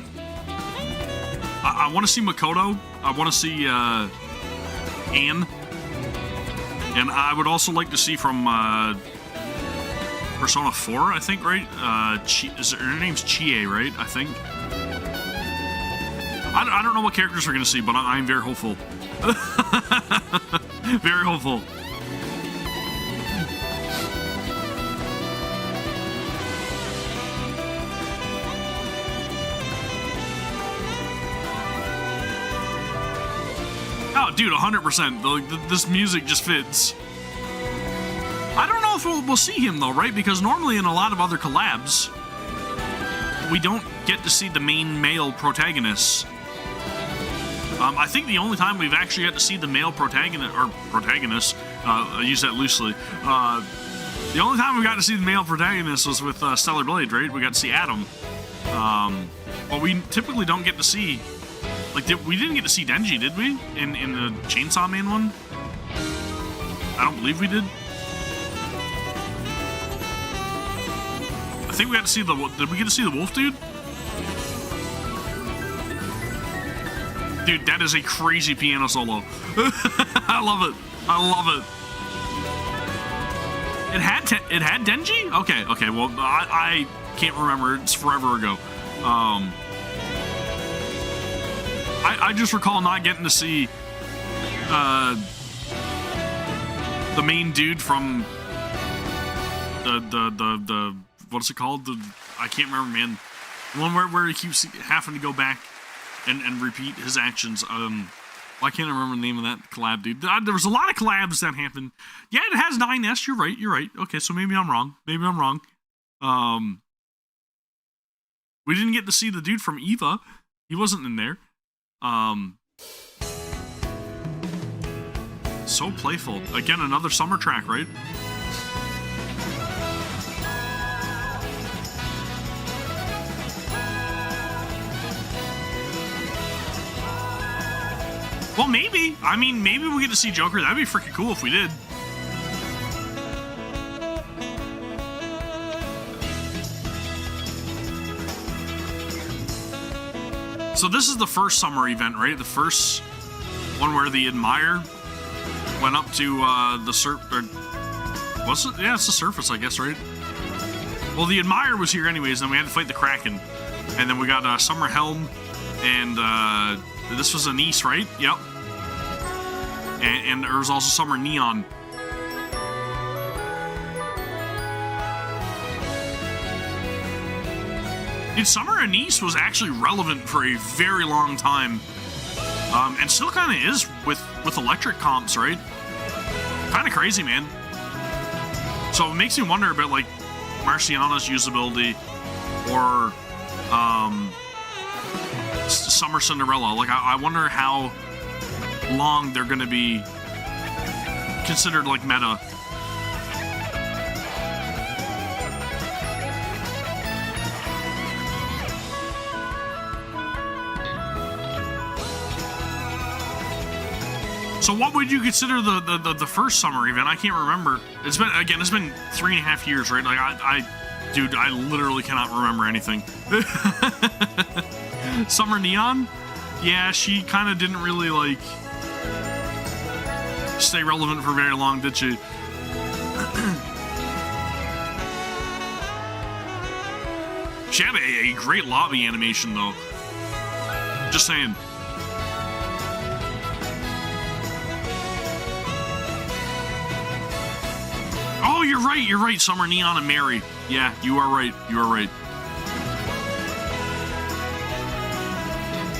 I want to see Makoto. I want to see Anne, and I would also like to see from Persona 4, I think, right? Her name's Chie, right? I think. I don't know what characters we're gonna see, but I'm very hopeful. Very hopeful. Oh, dude, 100%. This music just fits. I don't know if we'll see him, though, right? Because normally in a lot of other collabs, we don't get to see the main male protagonists. I think the only time we've actually got to see the male protagonist, I use that loosely. The only time we got to see the male protagonist was with Stellar Blade, right? We got to see Adam. But we typically don't get to see. Like, we didn't get to see Denji, did we? In the Chainsaw Man one? I don't believe we did. I think we got to see the... Did we get to see the wolf dude? Dude, that is a crazy piano solo. I love it. I love it. It had Denji? Okay. Well, I can't remember. It's forever ago. I just recall not getting to see the main dude from the what's it called? I can't remember, man. The one where he keeps having to go back and repeat his actions. Why can't I remember the name of that collab, dude? There was a lot of collabs that happened. Yeah, it has 9S. You're right. Okay, so maybe I'm wrong. We didn't get to see the dude from Eva. He wasn't in there. So playful. Again, another summer track, right? Well, maybe. I mean, maybe we get to see Joker. That'd be freaking cool if we did. So this is the first summer event, right? The first one where the Admire went up to the what's it? Yeah, it's the surface, I guess, right? Well, the Admire was here anyways, then we had to fight the Kraken. And then we got Summer Helm, and this was Anise, right? Yep. And there was also Summer Neon. Dude, Summer Anise was actually relevant for a very long time. And still kind of is with electric comps, right? Kind of crazy, man. So it makes me wonder about, like, Marciana's usability or Summer Cinderella. Like, I wonder how long they're going to be considered, like, meta. So what would you consider the first summer event? I can't remember. It's been 3.5 years, right? Like dude, I literally cannot remember anything. Summer Neon? Yeah, she kind of didn't really, like, stay relevant for very long, did she? She had a great lobby animation, though. Just saying. Oh, you're right, Summer Neon and Mary. Yeah, you are right,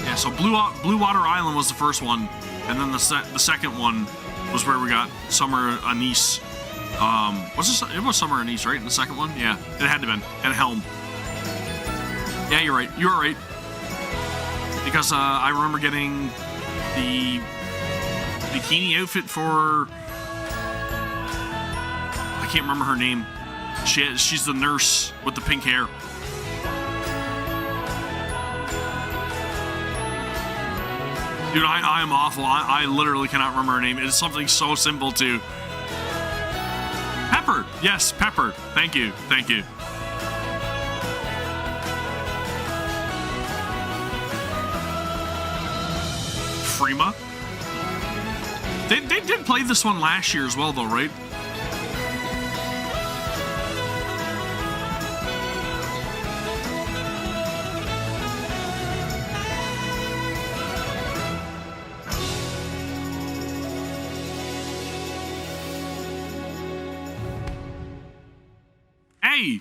Yeah, so Blue Water Island was the first one, and then the second one was where we got Summer Anise. It was Summer Anise, right, in the second one? Yeah, it had to have been, and Helm. Yeah, you're right, you are right. Because I remember getting the bikini outfit for... I can't remember her name. She's the nurse with the pink hair. Dude, I am awful. I literally cannot remember her name. It's something so simple too. Pepper. Yes, Pepper. Thank you. Freema. They did play this one last year as well, though, right? Hey,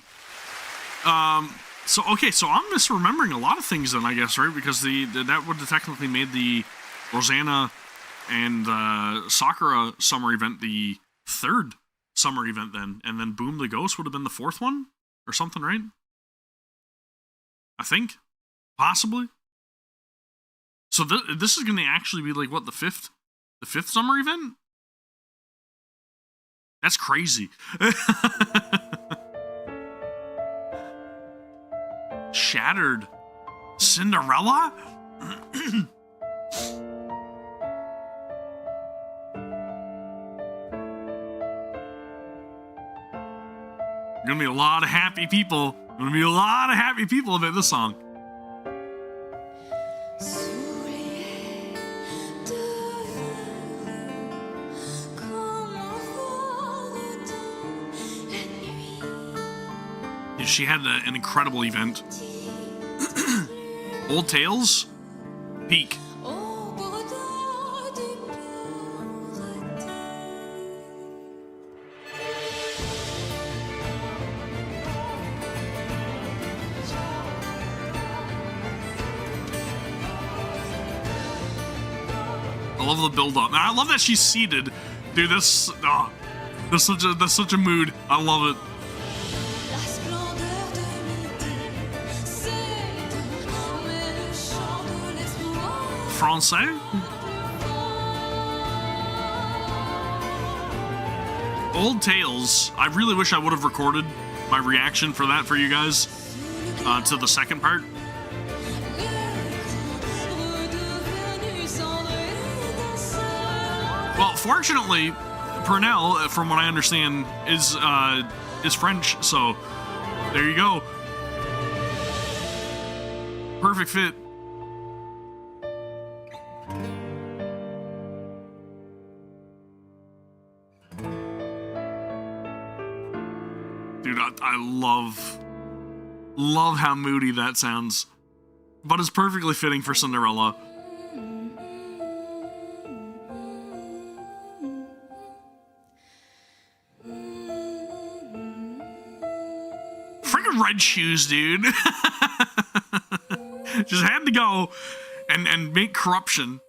so I'm misremembering a lot of things then, I guess, right? Because that would have technically made the Rosanna and Sakura summer event the third summer event then, and then Boom the Ghost would have been the fourth one or something, right? I think, possibly. So this is going to actually be like what, the fifth summer event? That's crazy. Shattered Cinderella? Gonna be a lot of happy people. About this song. Yeah, she had an incredible event. Old Tales, peak. I love the build-up. I love that she's seated, dude. That's such a mood. I love it. Francais? Old Tales. I really wish I would have recorded my reaction for that for you guys to the second part. Fortunately, Purnell, from what I understand, is French, so there you go. Perfect fit. Dude, I love how moody that sounds, but it's perfectly fitting for Cinderella. Freaking red shoes, dude. Just had to go and make corruption.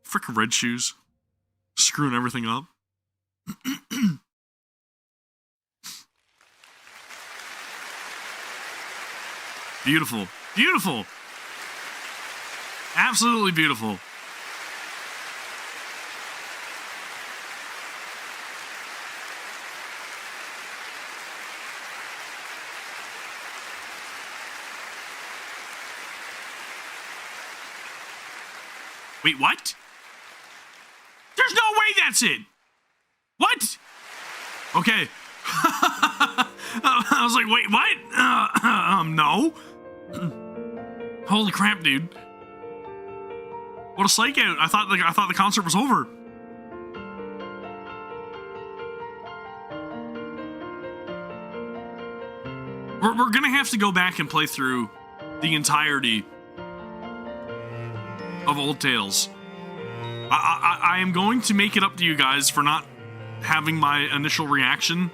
Freaking red shoes. Screwing everything up. Beautiful. Beautiful. Absolutely beautiful. Wait, what? There's no way that's it. What? Okay. I was like, wait, what? No. Holy crap, dude. What a psych out. I thought the concert was over. We're gonna have to go back and play through the entirety of Old Tales. I am going to make it up to you guys for not having my initial reaction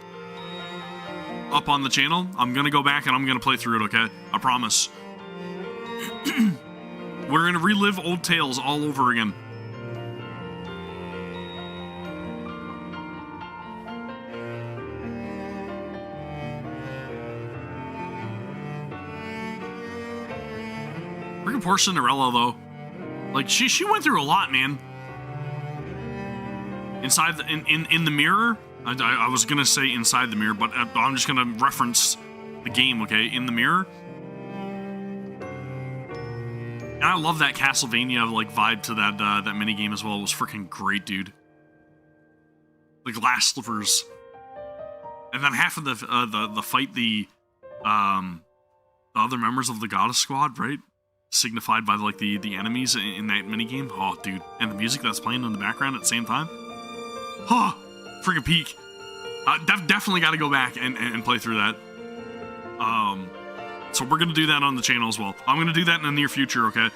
up on the channel. I'm gonna go back and I'm gonna play through it, okay? I promise. We're gonna relive Old Tales all over again. Freaking poor Cinderella, though. Like, she went through a lot, man. Inside the, in the mirror, I was gonna say inside the mirror, but I'm just gonna reference the game, okay? In the mirror. And I love that Castlevania like vibe to that mini game as well. It was freaking great, dude. The glass slippers, and then half of the fight, the other members of the Goddess Squad, right? Signified by like the enemies in that mini game. Oh, dude, and the music that's playing in the background at the same time. Oh, freaking peak. Definitely got to go back and play through that. So we're gonna do that on the channel as well. I'm gonna do that in the near future, okay?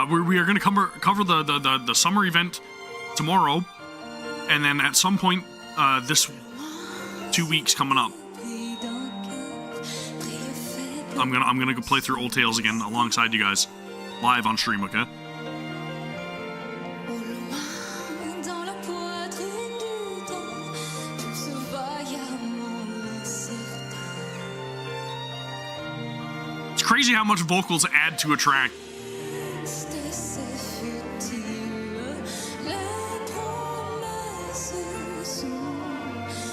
We are gonna cover the summer event tomorrow, and then at some point this 2 weeks coming up, I'm gonna go play through Old Tales again alongside you guys, live on stream, okay? Crazy how much vocals add to a track.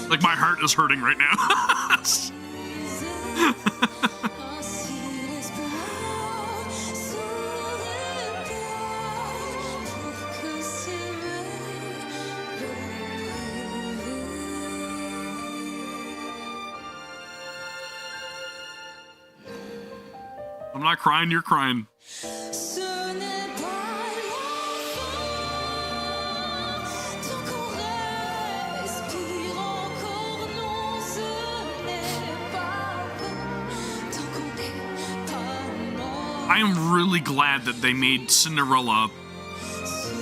Like, my heart is hurting right now. I'm not crying, you're crying. I am really glad that they made Cinderella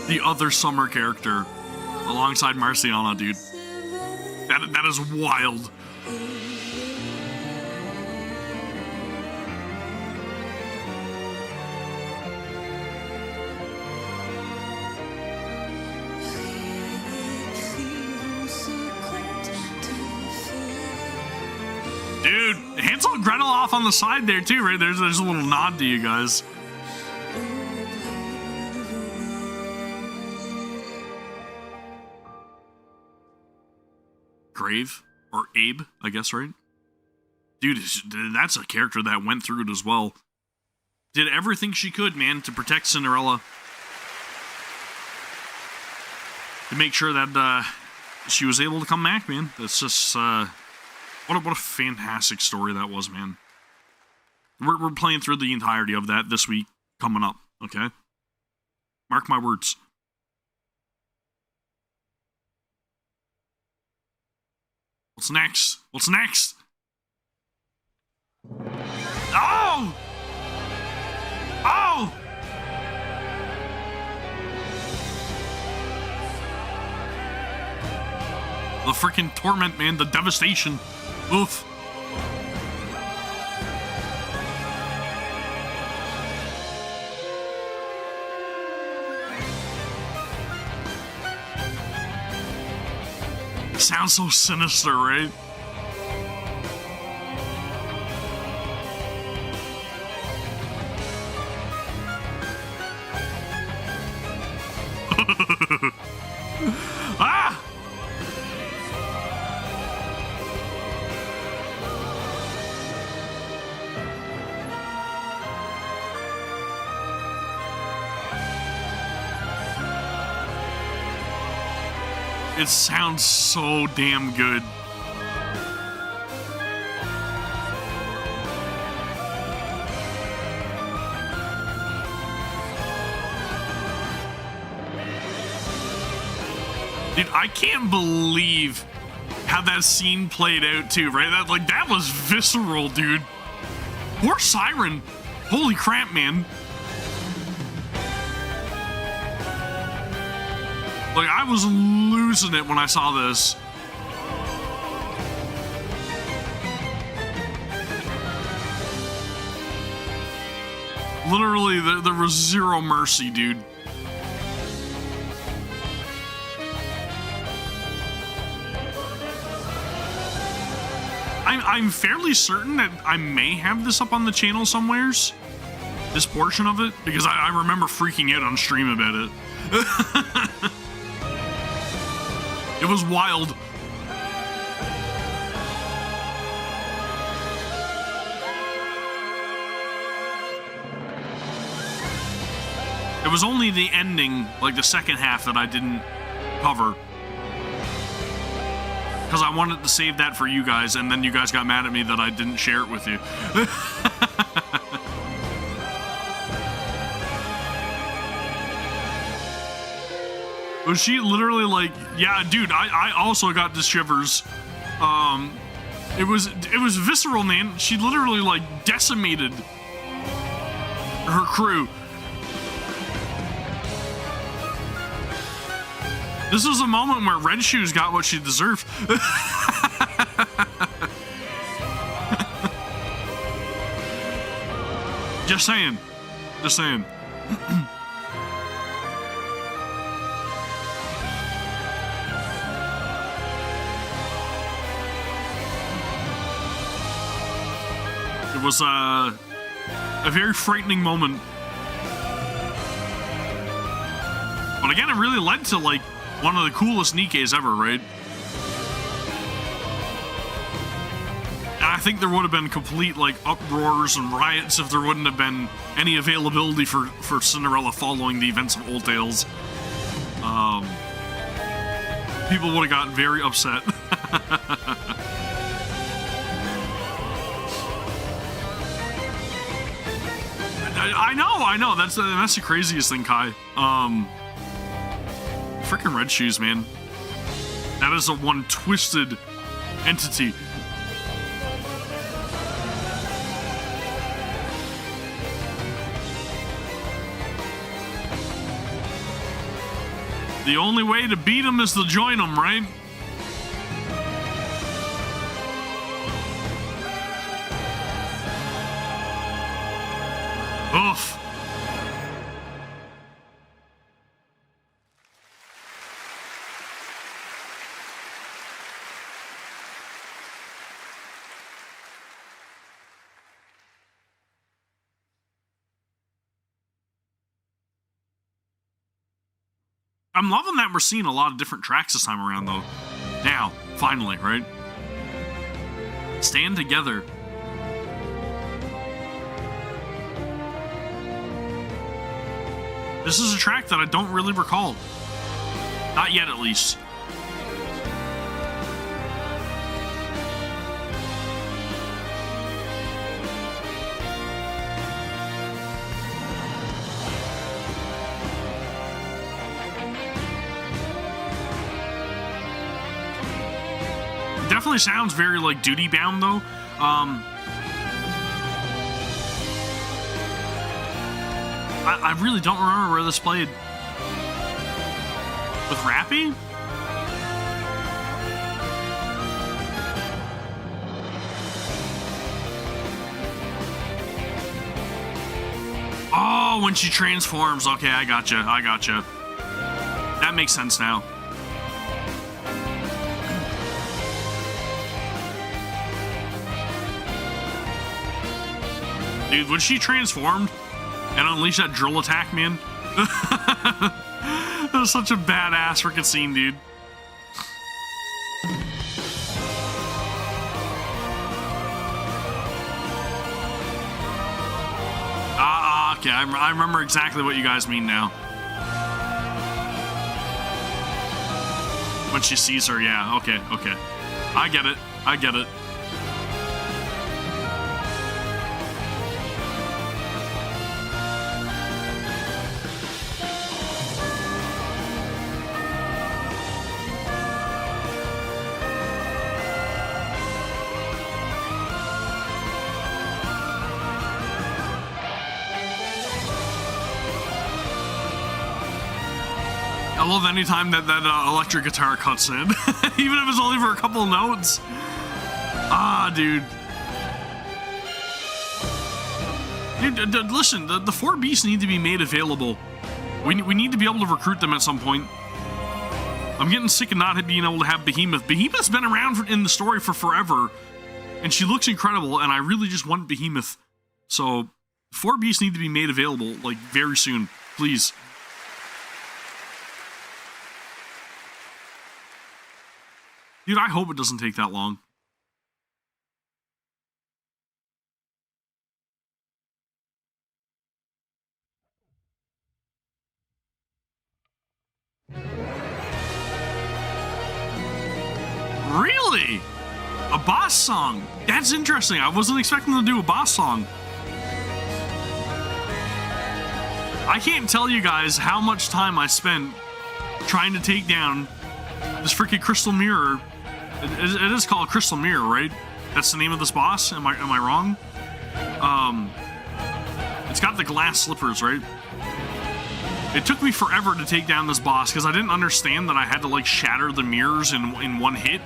the other summer character alongside Marciana, dude. That is wild. Dude, Hansel and Gretel off on the side there too, right? There's a little nod to you guys. Grave, or Abe, I guess, right? Dude, that's a character that went through it as well. Did everything she could, man, to protect Cinderella. to make sure that she was able to come back, man. It's just what a fantastic story that was, man. We're playing through the entirety of that this week coming up, okay? Mark my words. What's next? What's next? Oh! Oh! The freaking torment, man. The devastation. Oof. It sounds so sinister, right? Ah! It sounds so damn good. Dude, I can't believe how that scene played out too, right? That was visceral, dude. Poor Siren. Holy crap, man. Like, I was losing it when I saw this. Literally, there was zero mercy, dude. I'm fairly certain that I may have this up on the channel somewheres. This portion of it, because I remember freaking out on stream about it. It was wild. It was only the ending, like the second half, that I didn't cover. Because I wanted to save that for you guys, and then you guys got mad at me that I didn't share it with you. Was she literally like, yeah, dude, I also got the shivers. It was visceral, man. She literally like decimated her crew. This was a moment where Red Shoes got what she deserved. Just saying. Just saying. It was a very frightening moment. But again, it really led to like one of the coolest NIKKEs ever, right? And I think there would have been complete like uproars and riots if there wouldn't have been any availability for Cinderella following the events of Old Tales. People would have gotten very upset. I know. That's the craziest thing, Kai. Freaking Red Shoes, man. That is a one twisted entity. The only way to beat them is to join them, right? Oof. I'm loving that we're seeing a lot of different tracks this time around, though. Now, finally, right? Stand Together. This is a track that I don't really recall. Not yet, at least. Definitely sounds very like duty bound though. I really don't remember where this played. With Rappy? Oh, when she transforms. Okay, I gotcha. That makes sense now. Dude, when she transformed and unleashed that drill attack, man. That was such a badass freaking scene, dude. Okay, I remember exactly what you guys mean now. When she sees her, yeah, okay. I get it. I love any time that electric guitar cuts in, even if it's only for a couple notes. Dude. Dude, listen, the 4 beasts need to be made available. We need to be able to recruit them at some point. I'm getting sick of not being able to have Behemoth. Behemoth's been around in the story for forever, and she looks incredible, and I really just want Behemoth. So, 4 beasts need to be made available, like, very soon. Please. Dude, I hope it doesn't take that long. Really? A boss song? That's interesting. I wasn't expecting to do a boss song. I can't tell you guys how much time I spent trying to take down this freaking crystal mirror. It is called Crystal Mirror, right? That's the name of this boss? Am I wrong? It's got the glass slippers, right? It took me forever to take down this boss because I didn't understand that I had to like shatter the mirrors in one hit.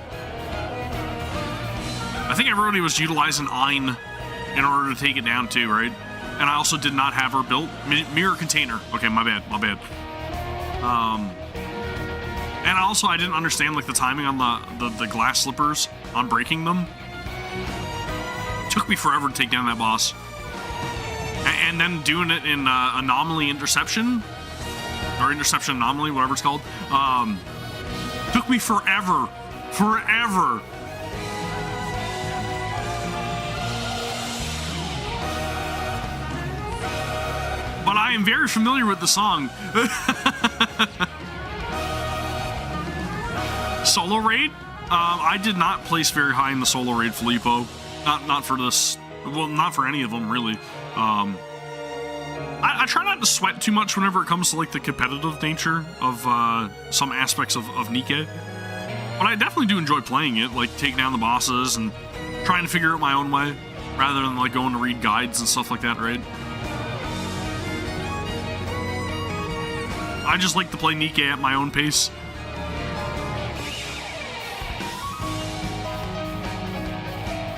I think everybody was utilizing Ein in order to take it down too, right? And I also did not have her built. Mirror container. Okay, my bad. And also, I didn't understand like the timing on the glass slippers on breaking them. It took me forever to take down that boss. And then doing it in Anomaly Interception, or Interception Anomaly, whatever it's called, took me forever. But I am very familiar with the song. Solo raid? I did not place very high in the solo raid, Filippo. Not for this. Well, not for any of them, really. I try not to sweat too much whenever it comes to like the competitive nature of some aspects of NIKKE. But I definitely do enjoy playing it, like taking down the bosses and trying to figure it my own way, rather than like going to read guides and stuff like that, right? I just like to play NIKKE at my own pace.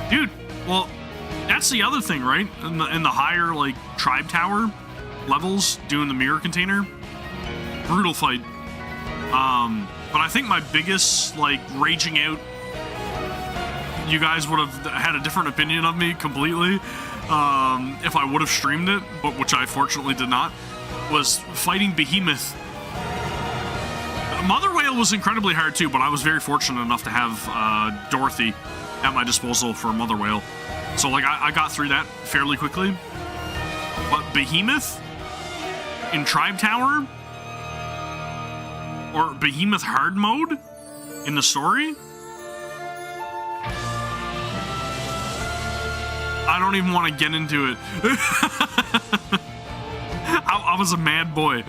Dude, well, that's the other thing, right? In the higher, like, tribe tower levels, doing the mirror container, brutal fight. But I think my biggest, like, raging out, you guys would have had a different opinion of me completely if I would have streamed it, but which I fortunately did not, was fighting Behemoth. Mother Whale was incredibly hard too, but I was very fortunate enough to have Dorothy at my disposal for Mother Whale. So like I got through that fairly quickly. But Behemoth in Tribe Tower, or Behemoth hard mode in the story. I don't even want to get into it. I was a mad boy.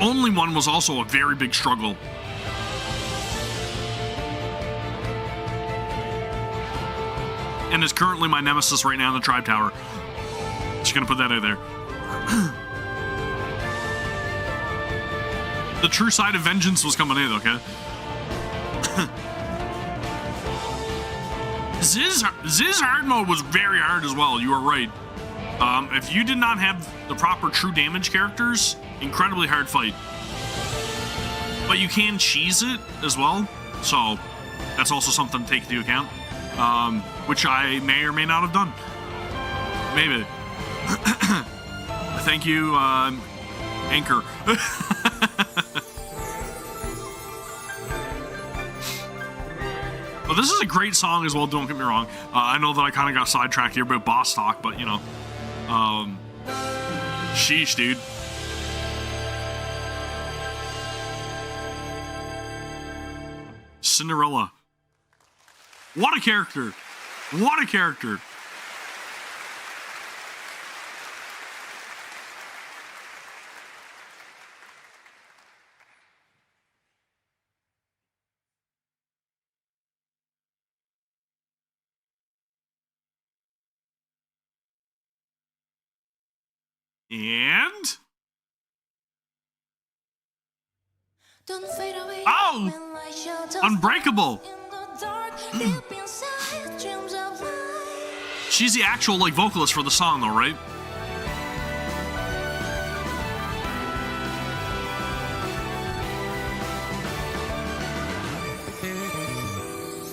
Only One was also a very big struggle. And is currently my nemesis right now in the Tribe Tower. Just gonna put that out there. The true side of vengeance was coming in, okay? Ziz hard mode was very hard as well, you are right. If you did not have the proper true damage characters, incredibly hard fight. But you can cheese it as well, so that's also something to take into account. Which I may or may not have done. Maybe. Thank you, Anchor. Well, this is a great song as well, don't get me wrong. I know that I kind of got sidetracked here about boss talk, but you know. Sheesh, dude. Cinderella. What a character. What a character. And Don't fade away. oh, Unbreakable. She's the actual like vocalist for the song, though, right?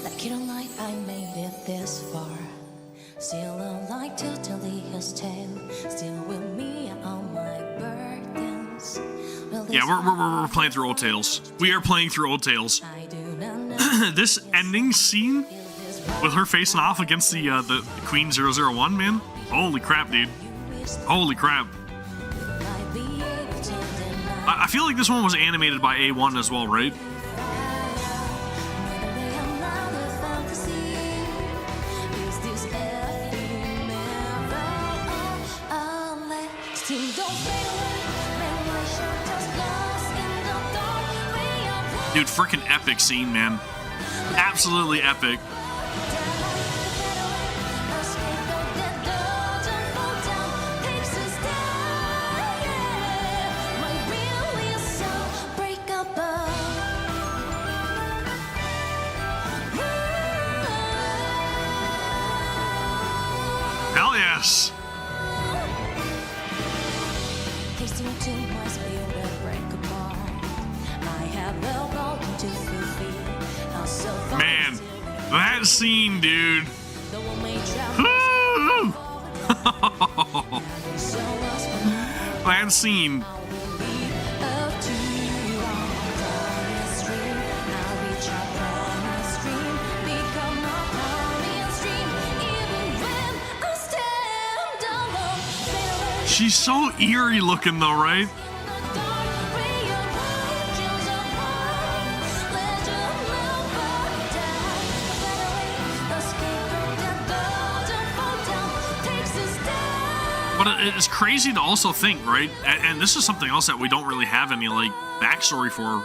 Like you don't like I made it this far. Still alive to tell his tale. Still with me on my burdens. Well, Yeah, we're playing through old tales. We are playing through old tales. I do not know. This ending scene with her facing off against the Queen 001, man. Holy crap, dude. Holy crap. I'd be able to deny I feel like this one was animated by A1 as well, right? another fantasy. Is this everything ever? Still don't fade away. When my shelter's lost in the dark way of life. Dude, freaking epic scene, man. Absolutely epic. Hell yes. Man, that scene, dude. Woo! That scene. She's so eerie looking though, right? But it's crazy to also think, right? And this is something else that we don't really have any like backstory for,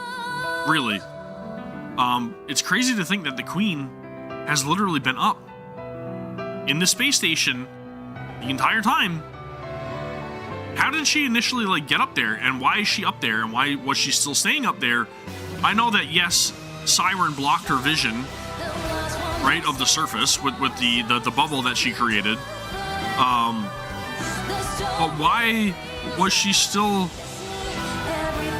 really. It's crazy to think that the Queen has literally been up in the space station the entire time. How did she initially like get up there, and why is she up there, and why was she still staying up there? I know that yes, Siren blocked her vision, right, of the surface with the bubble that she created. But why was she still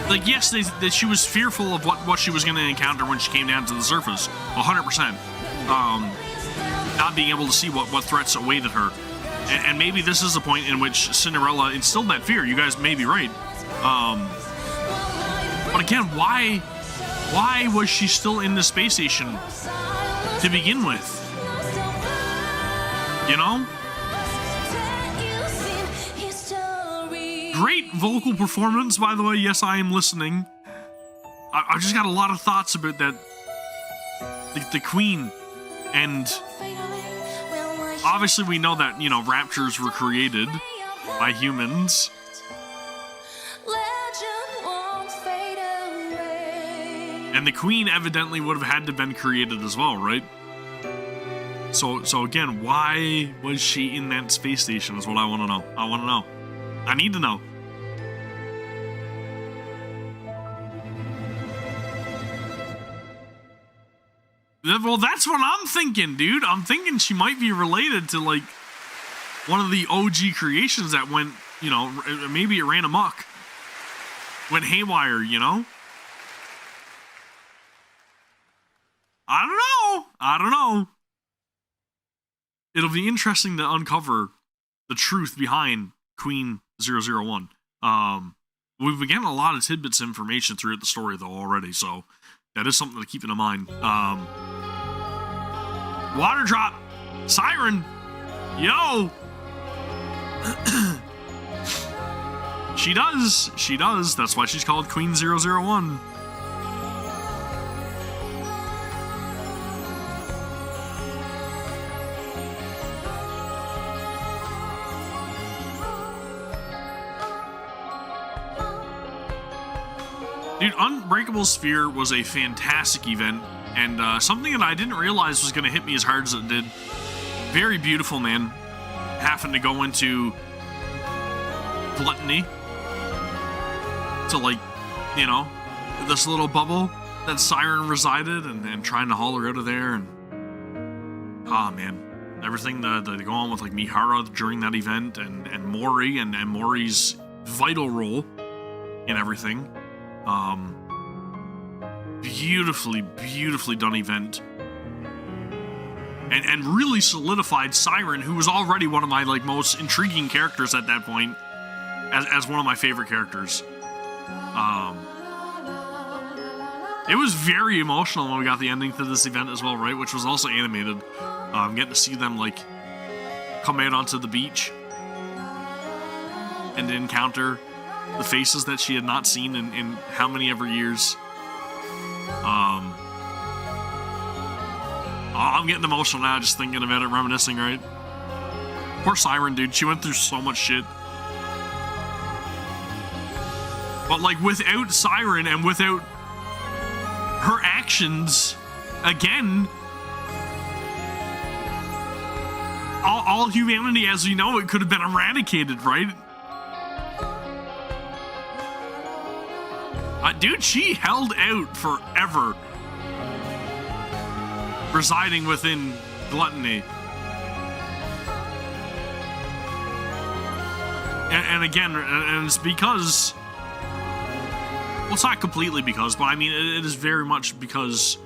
like? Yes, that she was fearful of what she was going to encounter when she came down to the surface, 100%. Not being able to see what threats awaited her. And maybe this is the point in which Cinderella instilled that fear. You guys may be right. But again, why was she still in the space station to begin with? You know? Great vocal performance, by the way. Yes, I am listening. I just got a lot of thoughts about that. The Queen. And obviously we know that, you know, raptures were created by humans. And the Queen evidently would have had to have been created as well, right? So again, why was she in that space station is what I want to know. I want to know. I need to know. Well, that's what I'm thinking, dude. I'm thinking she might be related to, like, one of the OG creations that went, you know, maybe it ran amok. Went haywire, you know? I don't know. It'll be interesting to uncover the truth behind Queen 001. We've been getting a lot of tidbits of information throughout the story, though, already, so that is something to keep in mind. Water drop! Siren! Yo! She does. That's why she's called Queen 001. Dude, Unbreakable Sphere was a fantastic event, and something that I didn't realize was going to hit me as hard as it did. Very beautiful, man. Having to go into gluttony to, like, you know, this little bubble that Siren resided, and trying to haul her out of there, and man, everything that go on with, like, Mihara during that event, and Mori, and Mori's vital role in everything. Beautifully done event. And really solidified Siren, who was already one of my, like, most intriguing characters at that point, as one of my favorite characters. It was very emotional when we got the ending to this event as well, right? Which was also animated. Getting to see them, like, come out onto the beach and encounter the faces that she had not seen in how many ever years. I'm getting emotional now just thinking about it, reminiscing, right? Poor Siren, dude. She went through so much shit. But, like, without Siren and without her actions, again, all humanity as we know it could have been eradicated, right? Dude, she held out forever, residing within gluttony. And again, and it's because, well, it's not completely because, but I mean, it is very much because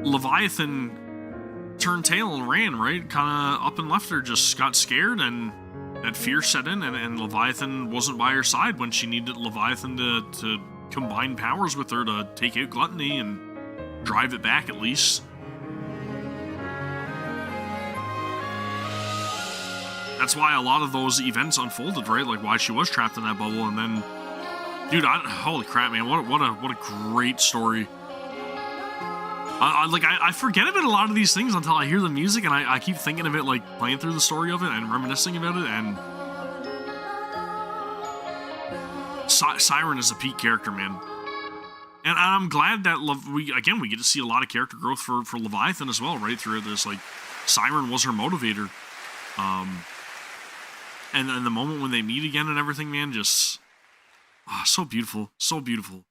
Leviathan turned tail and ran, right? Kind of up and left her, just got scared, and that fear set in, and Leviathan wasn't by her side when she needed Leviathan to combine powers with her to take out gluttony and drive it back, at least. That's why a lot of those events unfolded, right? Like why she was trapped in that bubble, and then, dude, holy crap, man! What a great story. I forget about a lot of these things until I hear the music, and I keep thinking of it, like playing through the story of it and reminiscing about it. And Siren is a peak character, man. And I'm glad that we get to see a lot of character growth for Leviathan as well, right? Through this, like, Siren was her motivator. And the moment when they meet again and everything, man, just so beautiful, so beautiful.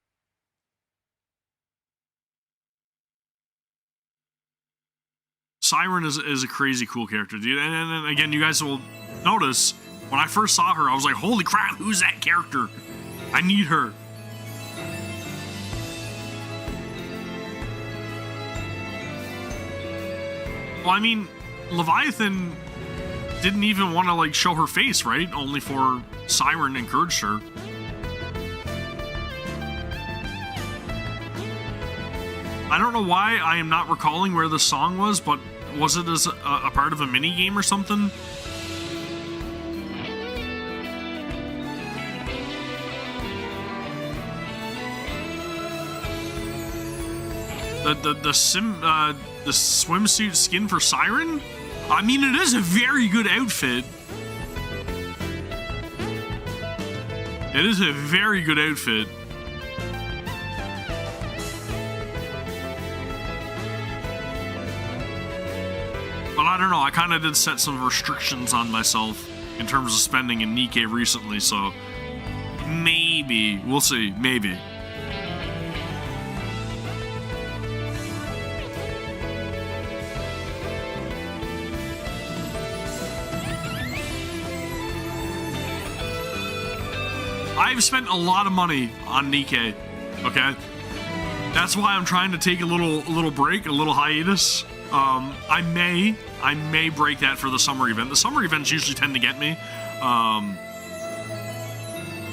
Siren is a crazy cool character, dude. And again, you guys will notice when I first saw her, I was like, holy crap, who's that character? I need her. Well, I mean, Leviathan didn't even want to, like, show her face, right? Only for Siren encouraged her. I don't know why I am not recalling where the song was, but was it as a part of a mini game or something? the swimsuit skin for Siren. I mean, it is a very good outfit. It is a very good outfit. But I don't know, I kind of did set some restrictions on myself in terms of spending in NIKKE recently, so maybe, we'll see, maybe. I've spent a lot of money on NIKKE, okay? That's why I'm trying to take a little break, a little hiatus. I may break that for the summer event. The summer events usually tend to get me.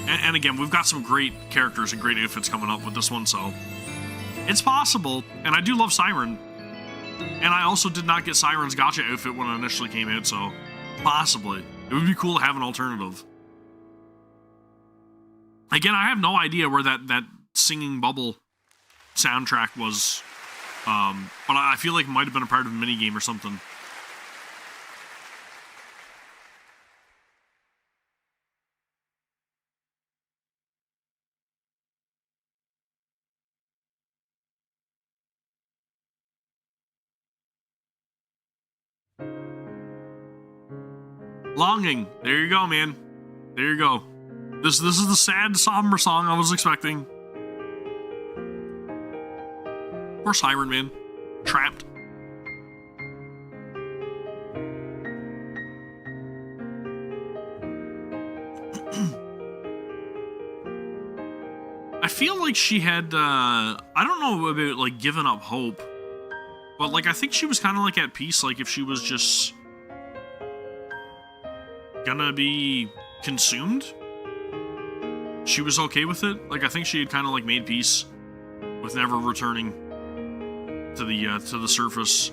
And again, we've got some great characters and great outfits coming up with this one, so it's possible. And I do love Siren. And I also did not get Siren's gacha outfit when it initially came out, so possibly. It would be cool to have an alternative. Again, I have no idea where that singing bubble soundtrack was, but I feel like it might have been a part of a minigame or something. Longing. There you go, man. There you go. This is the sad, somber song I was expecting. Poor Siren, man. Trapped. I feel like she had, I don't know about, like, giving up hope, but, like, I think she was kind of, like, at peace, like, if she was just gonna be consumed, she was okay with it. Like, I think she had kind of, like, made peace with never returning to the surface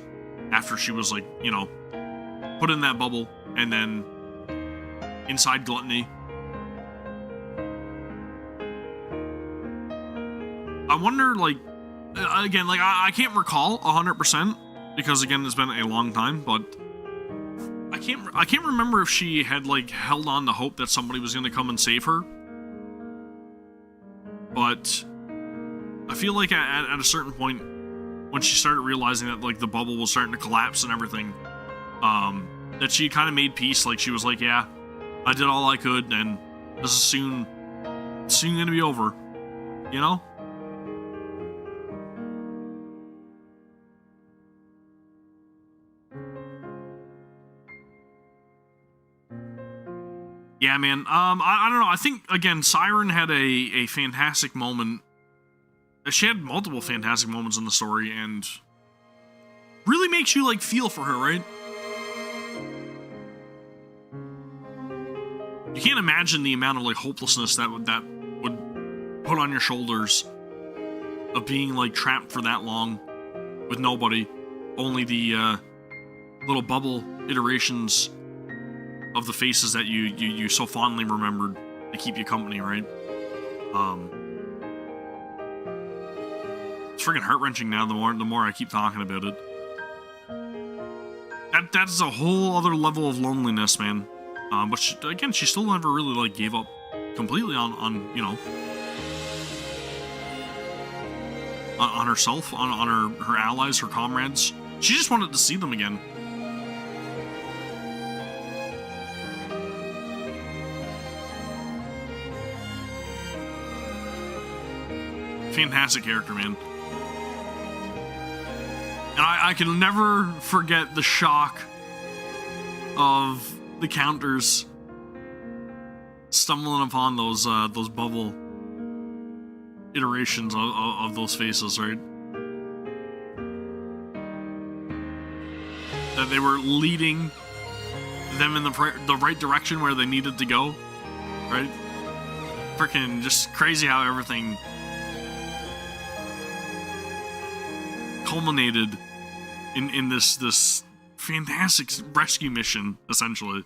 after she was, like, you know, put in that bubble and then inside Gluttony. I wonder, like, again, like, I can't recall 100% because, again, it's been a long time, but I can't remember if she had, like, held on to hope that somebody was going to come and save her. But I feel like at a certain point, when she started realizing that, like, the bubble was starting to collapse and everything, that she kind of made peace. Like, she was like, yeah, I did all I could, and this is soon going to be over, you know? Yeah, man. I don't know. I think, again, Siren had a fantastic moment. She had multiple fantastic moments in the story, and really makes you, like, feel for her, right? You can't imagine the amount of, like, hopelessness that would put on your shoulders of being, like, trapped for that long with nobody. Only the little bubble iterations of the faces that you so fondly remembered to keep you company, right? It's freaking heart-wrenching now the more I keep talking about it. That's a whole other level of loneliness, man. But she still never really, like, gave up completely on you know, on herself, on her allies, her comrades. She just wanted to see them again. Fantastic character, man. And I can never forget the shock of the counters stumbling upon those bubble iterations of those faces, right? That they were leading them in the right direction where they needed to go, right? Freaking just crazy how everything culminated in this fantastic rescue mission, essentially.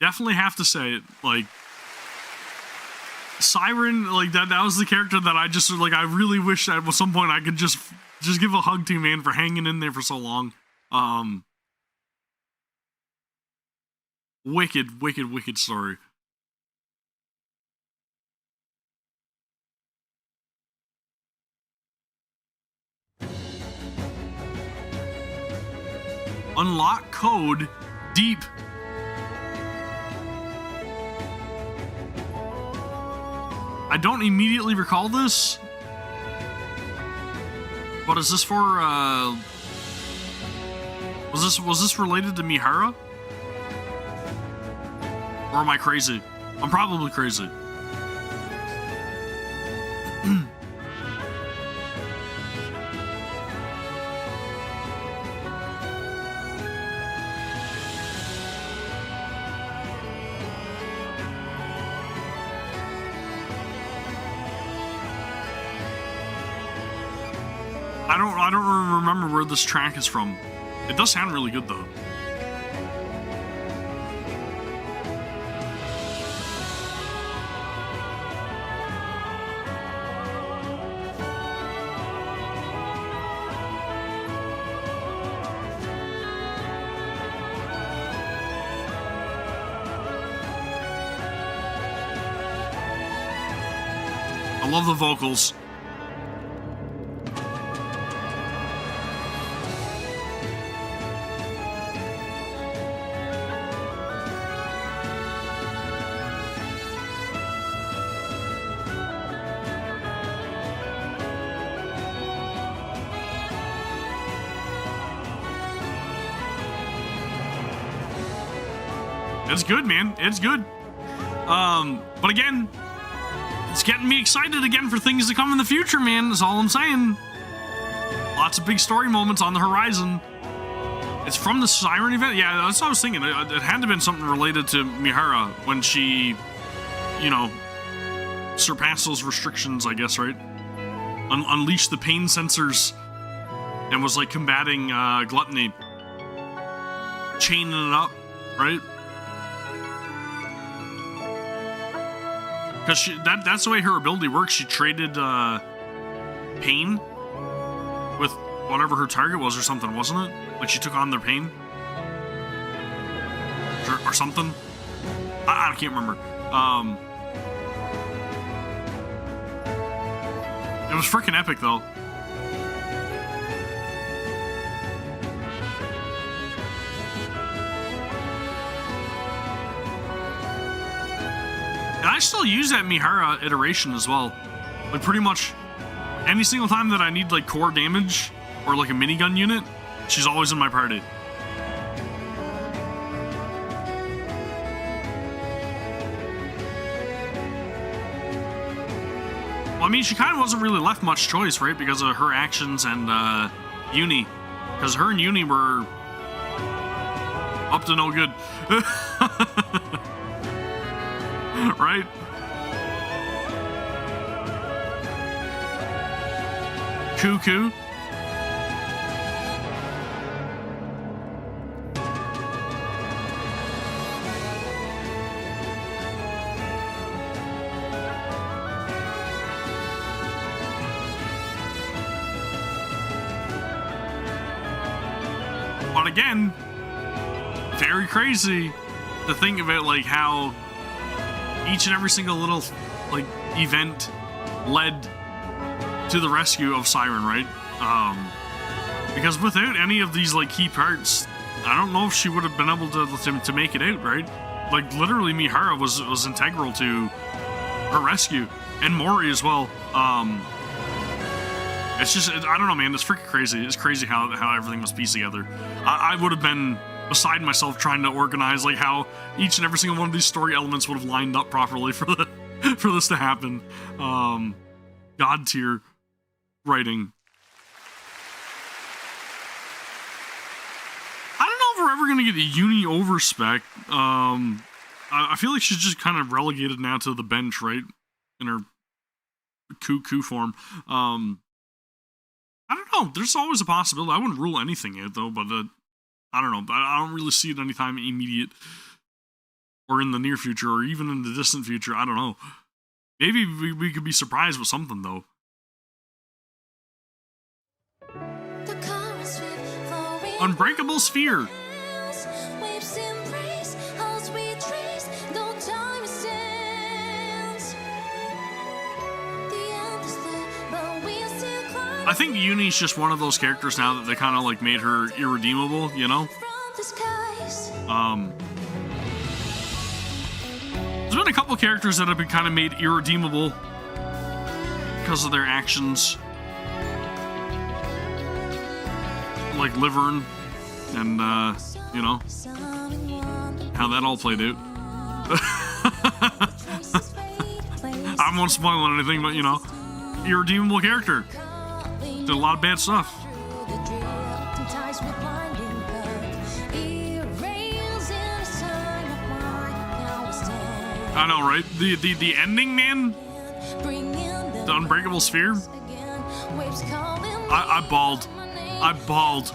definitely have to say it. Like, Siren, like that was the character that I just like. I really wish at some point I could just give a hug to, man, for hanging in there for so long. Wicked story. Unlock code deep. I don't immediately recall this, but is this for was this related to Mihara? Or am I crazy? I'm probably crazy. I don't remember where this track is from. It does sound really good though. I love the vocals. It's good, man. It's good. But again, it's getting me excited again for things to come in the future, man. That's all I'm saying. Lots of big story moments on the horizon. It's from the Siren event? Yeah, that's what I was thinking. It had to have been something related to Mihara when she, you know, surpassed those restrictions, I guess, right? Unleashed the pain sensors and was, like, combating gluttony. Chaining it up, right? Because that's the way her ability works. She traded pain with whatever her target was or something, wasn't it? Like she took on their pain? Or something? I can't remember. It was freaking epic, though. And I still use that Mihara iteration as well. Like, pretty much any single time that I need, like, core damage or, like, a minigun unit, she's always in my party. Well, I mean, she kind of wasn't really left much choice, right? Because of her actions and Uni. Because her and Uni were up to no good. Right? Cuckoo. But again, very crazy to think of it, like how each and every single little like event led to the rescue of Siren, right? Because without any of these like key parts, I don't know if she would have been able to make it out, right? Like literally, Mihara was integral to her rescue, and Mori as well. It's just, I don't know, man. It's freaking crazy. It's crazy how everything was pieced together. I would have been beside myself trying to organize like how each and every single one of these story elements would have lined up properly for this to happen. God tier writing. I don't know if we're ever gonna get a Uni overspec. I feel like she's just kind of relegated now to the bench, right? In her cuckoo form. I don't know. There's always a possibility. I wouldn't rule anything out, though, but I don't know. I don't really see it anytime immediate. or in the near future, or even in the distant future. I don't know. Maybe we could be surprised with something, though. The currents sweep flowing Unbreakable Sphere. waves embrace all sweet trees, no time stands. The end is lit, but we still climb I think Uni's just one of those characters now that they kind of like made her irredeemable, you know? from the skies. There's been a couple characters that have been kind of made irredeemable because of their actions. Like Livern and, you know, how that all played out. I won't spoil anything, but, you know, irredeemable character. Did a lot of bad stuff. I know, right? The ending, man? The Unbreakable Sphere? I bawled. I bawled.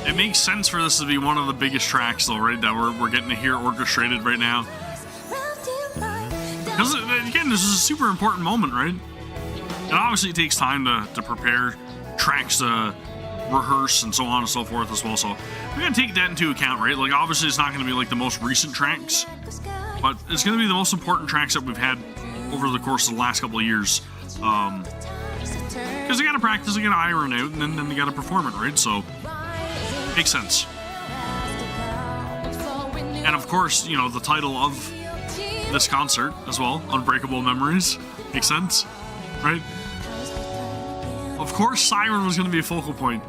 It makes sense for this to be one of the biggest tracks, though, right? That we're getting to hear orchestrated right now. Because, again, this is a super important moment, right? And obviously it takes time to prepare tracks to rehearse and so on and so forth as well. So we're going to take that into account, right? Like, obviously it's not going to be like the most recent tracks, but it's going to be the most important tracks that we've had over the course of the last couple of years. Because they got to practice, they got to iron out, and then they got to perform it, right? So, makes sense. And of course, you know, the title of this concert as well, Unbreakable Memories, makes sense, right? Of course, Siren was going to be a focal point.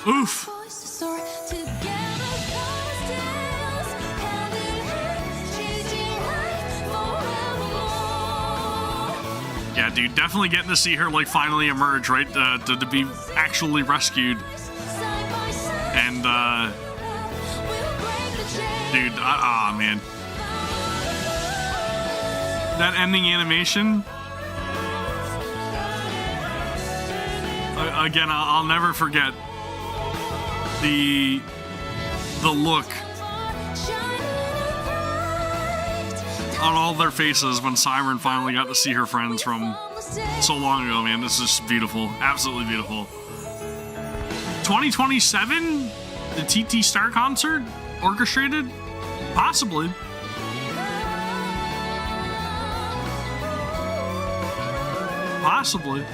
Oof. Yeah, dude, definitely getting to see her like finally emerge, right? To be actually rescued. And dude, man, that ending animation. Again, I'll never forget the look on all their faces when Siren finally got to see her friends from so long ago, man. This is beautiful. Absolutely beautiful. 2027? The TT Star concert? Orchestrated? Possibly. Possibly.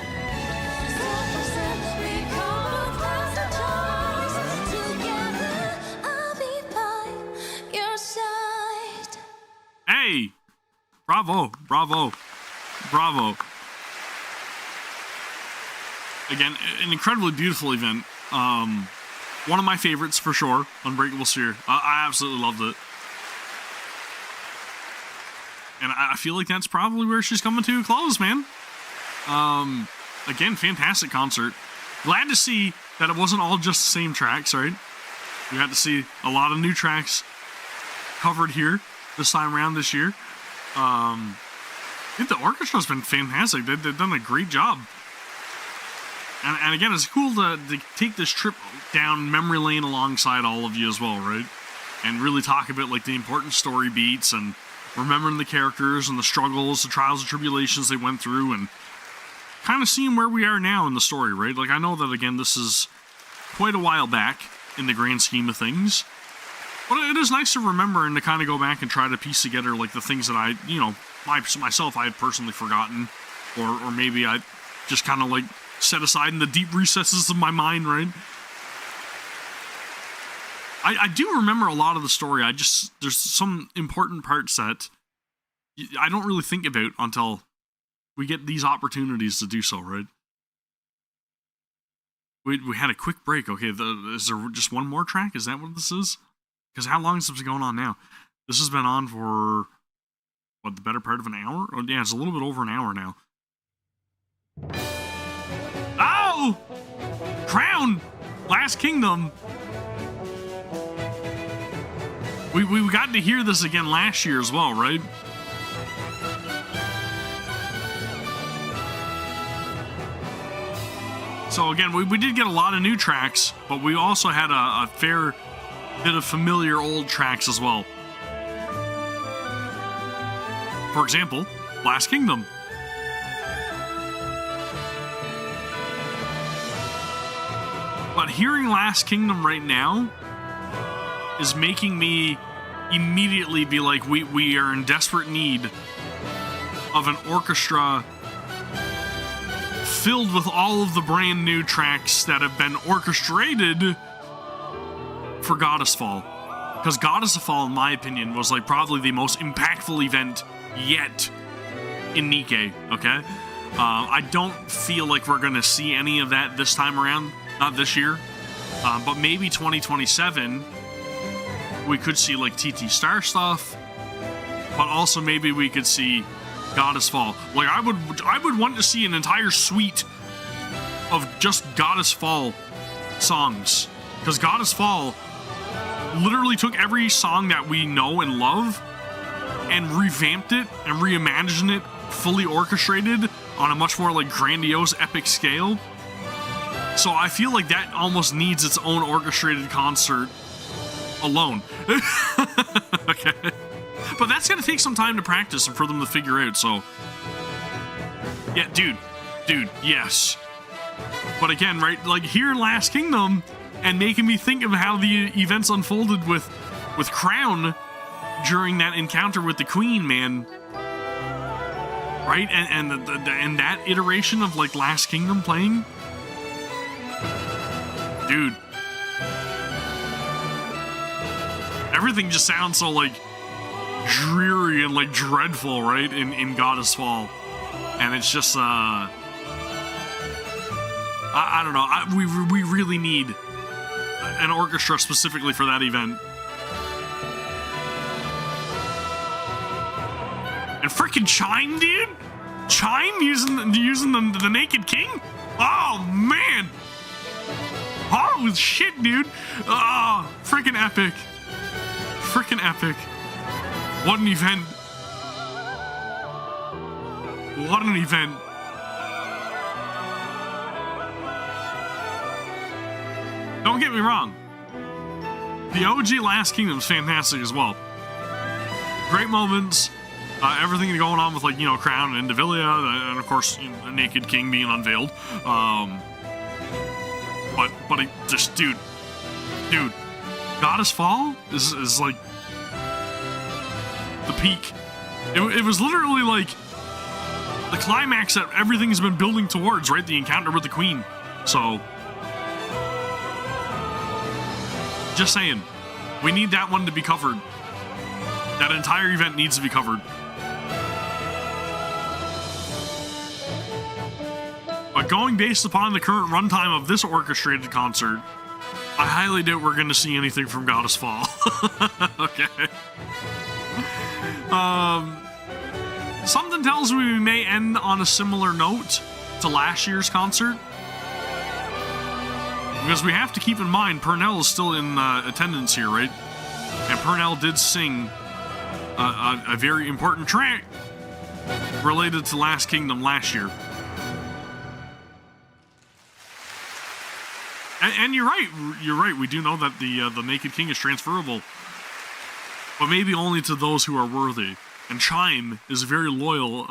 Hey! Bravo, bravo, bravo. Again, an incredibly beautiful event. One of my favorites for sure, Unbreakable Sphere. I absolutely loved it. And I feel like that's probably where she's coming to a close, man. Again, fantastic concert. Glad to see that it wasn't all just the same tracks, right? We got to see a lot of new tracks covered here this time around this year. I think the orchestra's been fantastic. They've done a great job. And again, it's cool to take this trip down memory lane alongside all of you as well, right? And really talk about like the important story beats and remembering the characters and the struggles, the trials and tribulations they went through, and kind of seeing where we are now in the story, right? Like, I know that, again, this is quite a while back in the grand scheme of things, but it is nice to remember and to kind of go back and try to piece together, like, the things that I, you know, myself I had personally forgotten, or maybe I just kind of, like, set aside in the deep recesses of my mind, right? I do remember a lot of the story. There's some important parts that I don't really think about until we get these opportunities to do so, right? We had a quick break. Okay, is there just one more track? Is that what this is? Because how long has this been going on now? This has been on for, what, the better part of an hour? Oh, yeah, it's a little bit over an hour now. Oh! Crown! Last Kingdom! We got to hear this again last year as well, right? So again, we did get a lot of new tracks, but we also had a fair bit of familiar old tracks as well. For example, Last Kingdom. But hearing Last Kingdom right now is making me immediately be like, we are in desperate need of an orchestra filled with all of the brand new tracks that have been orchestrated for Goddess Fall. Because Goddess Fall, in my opinion, was like probably the most impactful event yet in NIKKE, okay? I don't feel like we're going to see any of that this time around, not this year, but maybe 2027, we could see like TT Star stuff, but also maybe we could see Goddess Fall. Like I would want to see an entire suite of just Goddess Fall songs, because Goddess Fall literally took every song that we know and love and revamped it and reimagined it, fully orchestrated on a much more like grandiose, epic scale. So I feel like that almost needs its own orchestrated concert alone. Okay. But that's gonna take some time to practice and for them to figure out, so. Yeah, dude, yes. But again, right, like hearing Last Kingdom and making me think of how the events unfolded with Crown during that encounter with the Queen, man. Right? And that iteration of like Last Kingdom playing. Dude. Everything just sounds so like dreary and like dreadful, right? In Goddess Fall. And it's just I don't know. We really need an orchestra specifically for that event. And freaking Chime, dude! Chime using the Naked King? Oh man! Oh shit, dude! Oh, freaking epic! Freaking epic! What an event! What an event! Don't get me wrong. The OG Last Kingdom is fantastic as well. Great moments. Everything going on with, like, you know, Crown and Indivilia, and of course, you know, the Naked King being unveiled. But it just, dude, Goddess Fall is like the peak. It was literally like the climax that everything's been building towards, right? The encounter with the Queen. So, just saying, we need that one to be covered. That entire event needs to be covered. But going based upon the current runtime of this orchestrated concert, I highly doubt we're going to see anything from Goddess Fall. Okay. Something tells me we may end on a similar note to last year's concert. Because we have to keep in mind, Purnell is still in attendance here, right? And Purnell did sing a very important track related to Last Kingdom last year. And you're right. We do know that the Naked King is transferable, but maybe only to those who are worthy. And Chime is a very loyal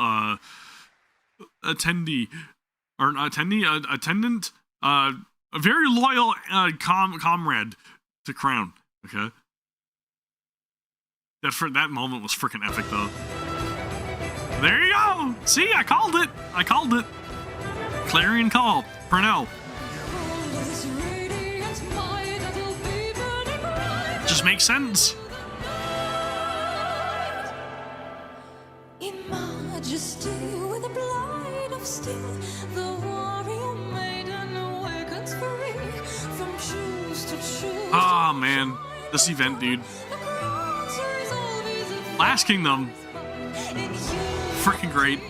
attendant, a very loyal comrade to Crown. Okay, that moment was freaking epic, though. There you go. See, I called it. Clarion call, Purnell. Just makes sense. majesty with the blight of steel. The warrior maiden awakens free from shoes to shoes. Ah, man. This event, dude. Last Kingdom. Freaking great.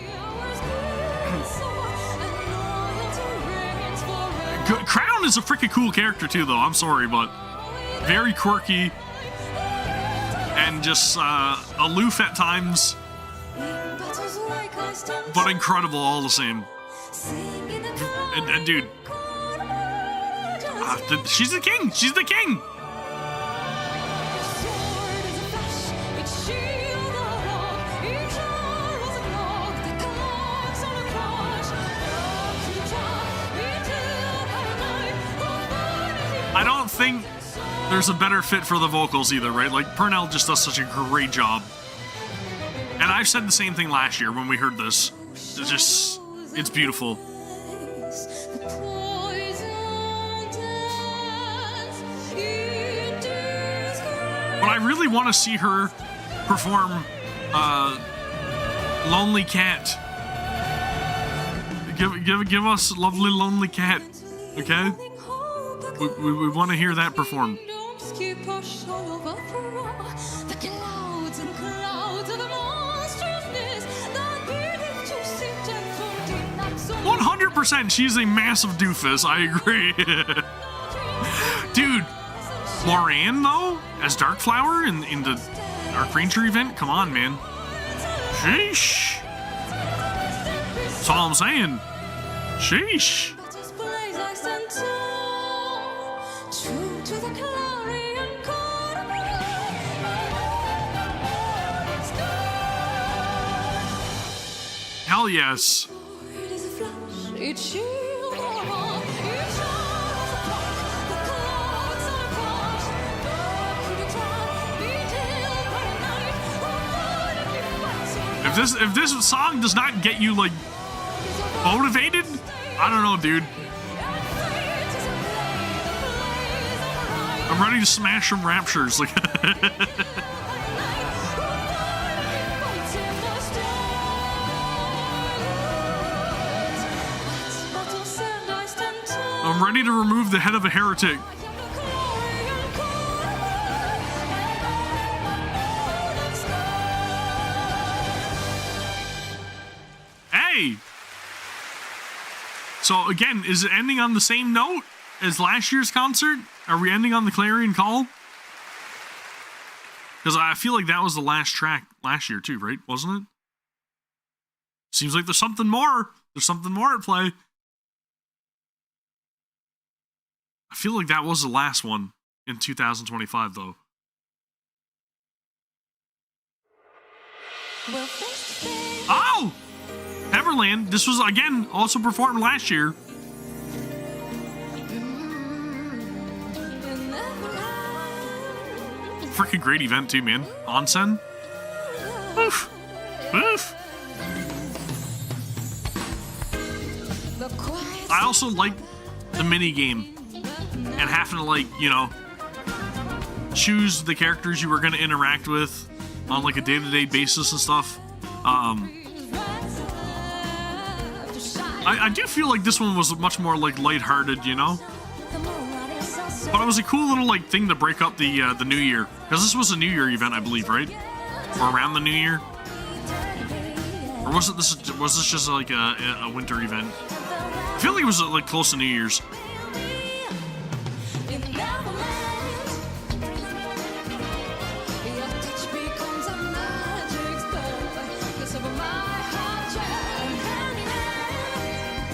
Crown is a freaking cool character, too, though. I'm sorry, but very quirky. And just aloof at times. But incredible all the same. And dude. She's the king. She's the king. I don't think there's a better fit for the vocals either, right? Like, Purnell just does such a great job. And I've said the same thing last year when we heard this. It's just, it's beautiful. But I really want to see her perform Lonely Cat. Give us Lovely Lonely Cat, okay? We want to hear that performed. 100%, she's a massive doofus. I agree. Dude, Moran though, as Darkflower in the Dark Ranger event. Come on, man. Sheesh. That's all I'm saying. Sheesh. Hell yes. If this song does not get you like motivated, I don't know, dude. I'm ready to smash some raptures. Like I'm ready to remove the head of a heretic. Hey! So again, is it ending on the same note as last year's concert? Are we ending on the Clarion Call? Because I feel like that was the last track last year too, right? Wasn't it? Seems like there's something more. There's something more at play. I feel like that was the last one in 2025, though. Oh! Neverland. This was, again, also performed last year. Freaking great event, too, man. Onsen. Oof. Oof. I also like the mini game. And having to, like, you know, choose the characters you were going to interact with on, like, a day-to-day basis and stuff. I do feel like this one was much more, like, lighthearted, you know? But it was a cool little, like, thing to break up the New Year. Because this was a New Year event, I believe, right? Or around the New Year? Or was this just, like, a winter event? I feel like it was, like, close to New Year's.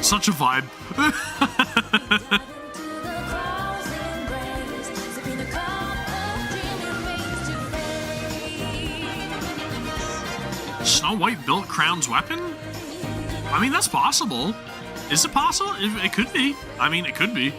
Such a vibe. Snow White built Crown's weapon? I mean, that's possible. Is it possible? It could be. I mean, it could be.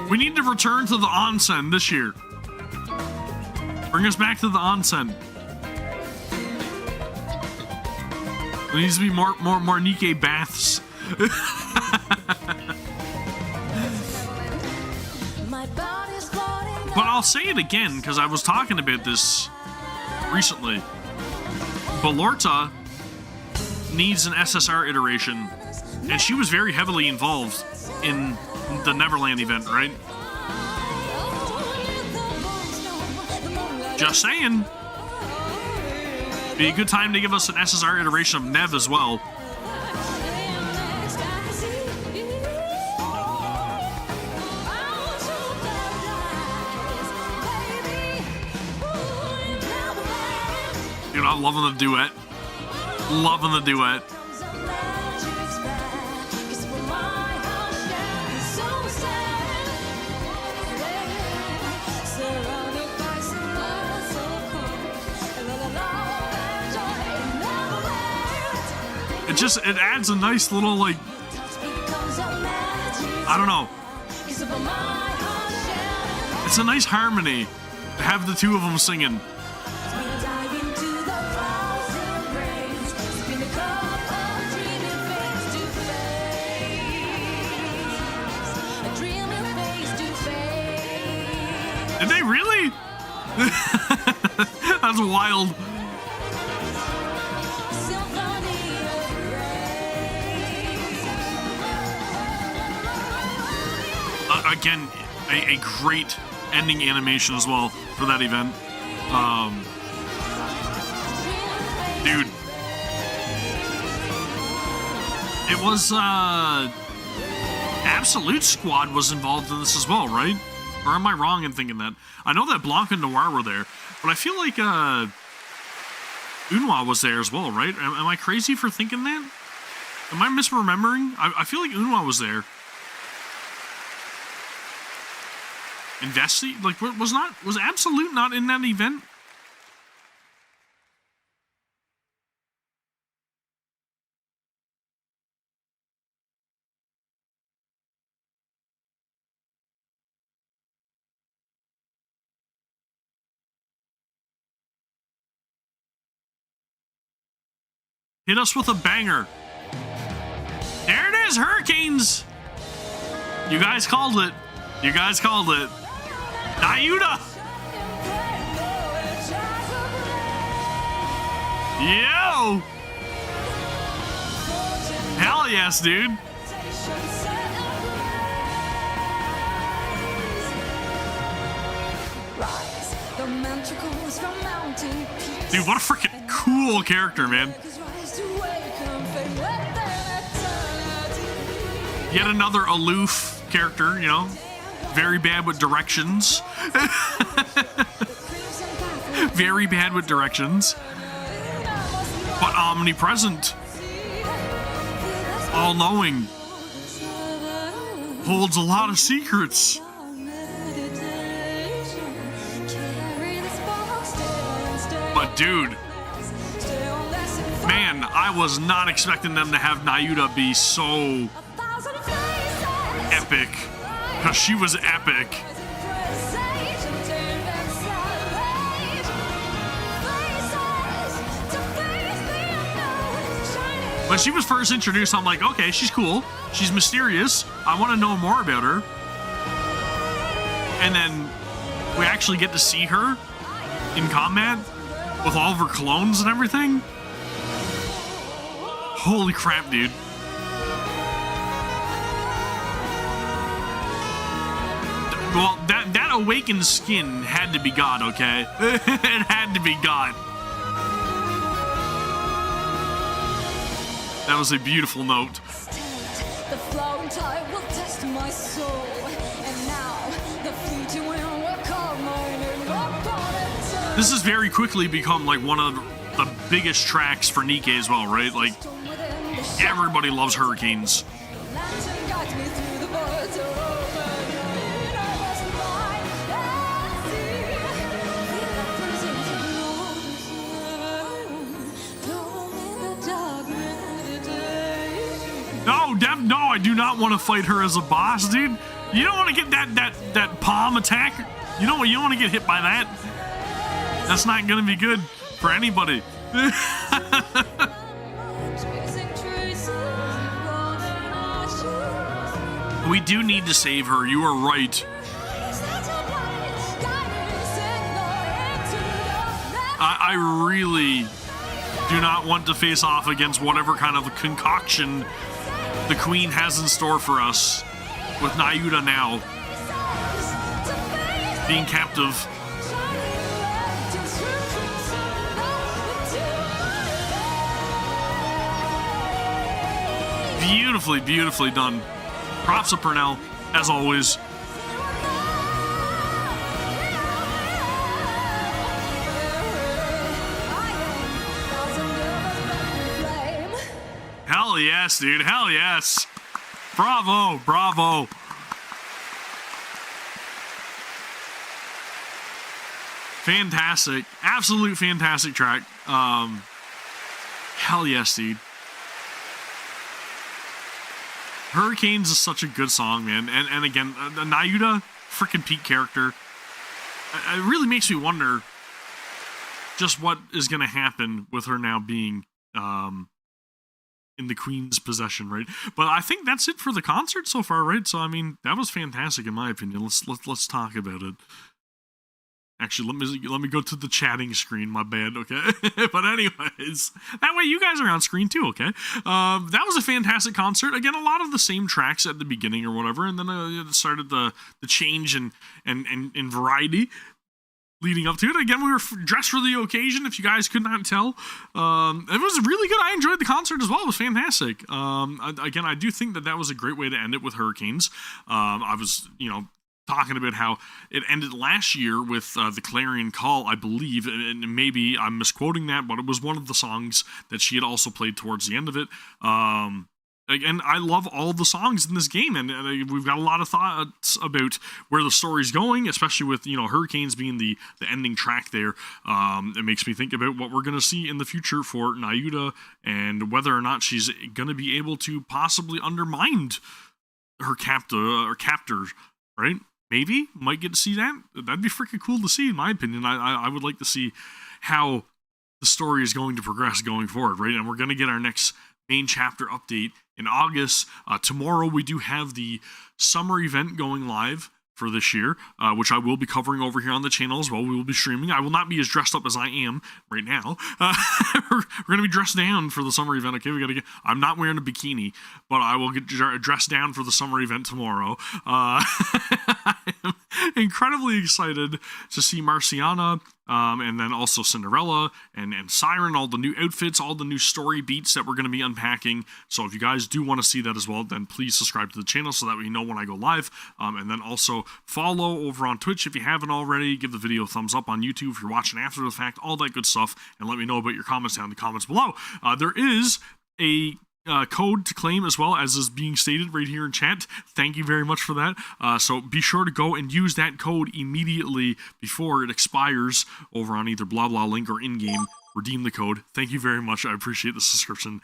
We need to return to the onsen this year. Bring us back to the onsen. There needs to be more NIKKE baths. But I'll say it again, because I was talking about this recently. Balorta needs an SSR iteration, and she was very heavily involved in the Neverland event, right? Just saying. Be a good time to give us an SSR iteration of Nev as well. Dude, I'm loving the duet. Loving the duet. It adds a nice little, like, I don't know. It's a nice harmony to have the two of them singing. Did they really? That's wild. Again, a great ending animation as well for that event. Dude, it was Absolute Squad was involved in this as well, right? Or am I wrong in thinking that? I know that Blanc and Noir were there, but I feel like Unwa was there as well, right? Am I crazy for thinking that? Am I misremembering? I feel like Unwa was there. Like, was Absolute not in that event? Hit us with a banger. There it is, Hurricanes. You guys called it. You guys called it. Nayuda! Yo! Hell yes, dude. Dude, what a freaking cool character, man. Yet another aloof character, you know? Very bad with directions. Very bad with directions. But omnipresent. All-knowing. Holds a lot of secrets. But dude, man, I was not expecting them to have Nayuda be so epic. Because she was epic. When she was first introduced, I'm like, okay, she's cool. She's mysterious. I want to know more about her. And then we actually get to see her in combat with all of her clones and everything. Holy crap, dude. Well, that awakened skin had to be God, okay? It had to be God. That was a beautiful note. The flowing tide will test my soul, and now the fleeting wind will call my name upon it. This has very quickly become like one of the biggest tracks for NIKKE as well, right? Like, everybody loves Hurricanes. No, I do not want to fight her as a boss, dude. You don't want to get that palm attack. You don't want to get hit by that. That's not gonna be good for anybody. We do need to save her. You are right. I really do not want to face off against whatever kind of concoction the Queen has in store for us with Nayuda now being captive. Beautifully, beautifully done. Props to Purnell, as always. Hell yes, dude. Hell yes. Bravo, bravo. Fantastic. Absolute fantastic track. Hell yes, dude. Hurricanes is such a good song, man. And again, Nayuda, freaking peak character. It really makes me wonder just what is going to happen with her now being in the Queen's possession, right? But I think that's it for the concert so far, right? So I mean, that was fantastic in my opinion. Let's talk about it. Actually, let me go to the chatting screen. My bad, okay? But anyways, that way you guys are on screen too, okay? That was a fantastic concert. Again, a lot of the same tracks at the beginning or whatever, and then it started the change and variety leading up to it. Again, we were dressed for the occasion, if you guys could not tell. It was really good. I enjoyed the concert as well. It was fantastic. Again, I do think that was a great way to end it with Hurricanes. I was, talking about how it ended last year with the Clarion Call, I believe, and maybe I'm misquoting that, but it was one of the songs that she had also played towards the end of it. Again, I love all the songs in this game, and we've got a lot of thoughts about where the story's going, especially with, Hurricanes being the ending track there. It makes me think about what we're going to see in the future for Nayuda, and whether or not she's going to be able to possibly undermine her captors, right? Maybe might get to see that. That'd be freaking cool to see, in my opinion. I would like to see how the story is going to progress going forward, right? And we're going to get our next main chapter update in August. Tomorrow we do have the summer event going live for this year, which I will be covering over here on the channel as well. We will be streaming. I will not be as dressed up as I am right now. We're going to be dressed down for the summer event. Okay, I'm not wearing a bikini, but I will get dressed down for the summer event tomorrow. I am incredibly excited to see Marciana, and then also Cinderella and Siren, all the new outfits, all the new story beats that we're going to be unpacking. So if you guys do want to see that as well, then please subscribe to the channel so that we know when I go live. And then also follow over on Twitch if you haven't already. Give the video a thumbs up on YouTube if you're watching after the fact, all that good stuff. And let me know about your comments down in the comments below. There is a code to claim as well, as is being stated right here in chat. Thank you very much for that. So be sure to go and use that code immediately before it expires over on either blah blah link or in-game. Redeem the code. Thank you very much. I appreciate the subscription,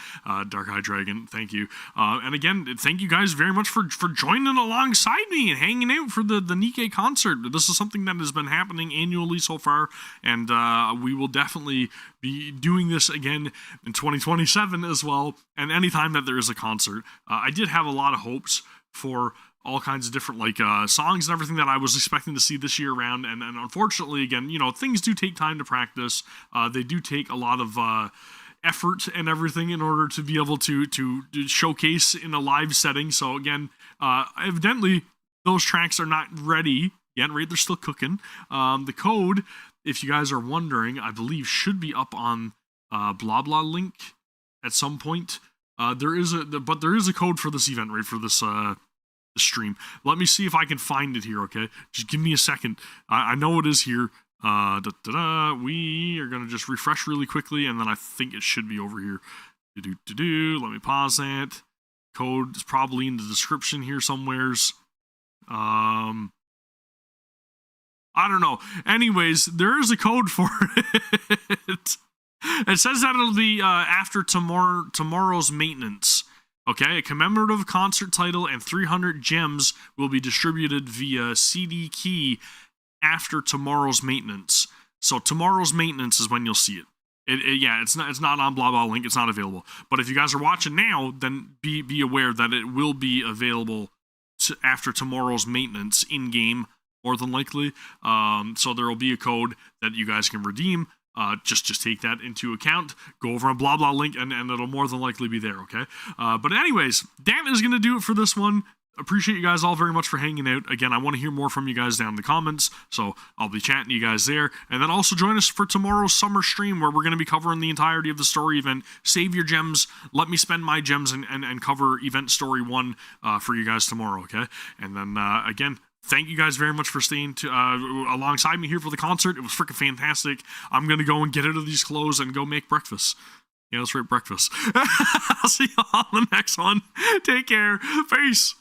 Dark Eye Dragon. Thank you. And again, thank you guys very much for joining alongside me and hanging out for the NIKKE concert. This is something that has been happening annually so far, and we will definitely be doing this again in 2027 as well, and anytime that there is a concert. I did have a lot of hopes for all kinds of different songs and everything that I was expecting to see this year around, and unfortunately, again, things do take time to practice. They do take a lot of effort and everything in order to be able to showcase in a live setting. So again, evidently those tracks are not ready yet, right? They're still cooking. The code, if you guys are wondering, I believe should be up on blah blah link at some point. There is a code for this event, right? For this stream. Let me see if I can find it here, okay? Just give me a second. I know it is here. We are going to just refresh really quickly, and then I think it should be over here. Let me pause that. Code is probably in the description here somewheres. I don't know. Anyways, there is a code for it. It says that it'll be after tomorrow's maintenance. Okay, a commemorative concert title and 300 gems will be distributed via CD key after tomorrow's maintenance. So tomorrow's maintenance is when you'll see it. It's not on blah blah link. It's not available. But if you guys are watching now, then be aware that it will be available after tomorrow's maintenance in game, more than likely. So there will be a code that you guys can redeem just take that into account. Go over on blah blah link, and it'll more than likely be there. Okay. But anyways, that is gonna do it for this one. Appreciate you guys all very much for hanging out. Again, I want to hear more from you guys down in the comments, so I'll be chatting to you guys there. And then also join us for tomorrow's summer stream, where we're going to be covering the entirety of the story event. Save your gems. Let me spend my gems and cover event story 1 for you guys tomorrow, okay? And then, again, thank you guys very much for staying alongside me here for the concert. It was freaking fantastic. I'm going to go and get out of these clothes and go make breakfast. Yeah, that's right, breakfast. I'll see you all on the next one. Take care. Peace.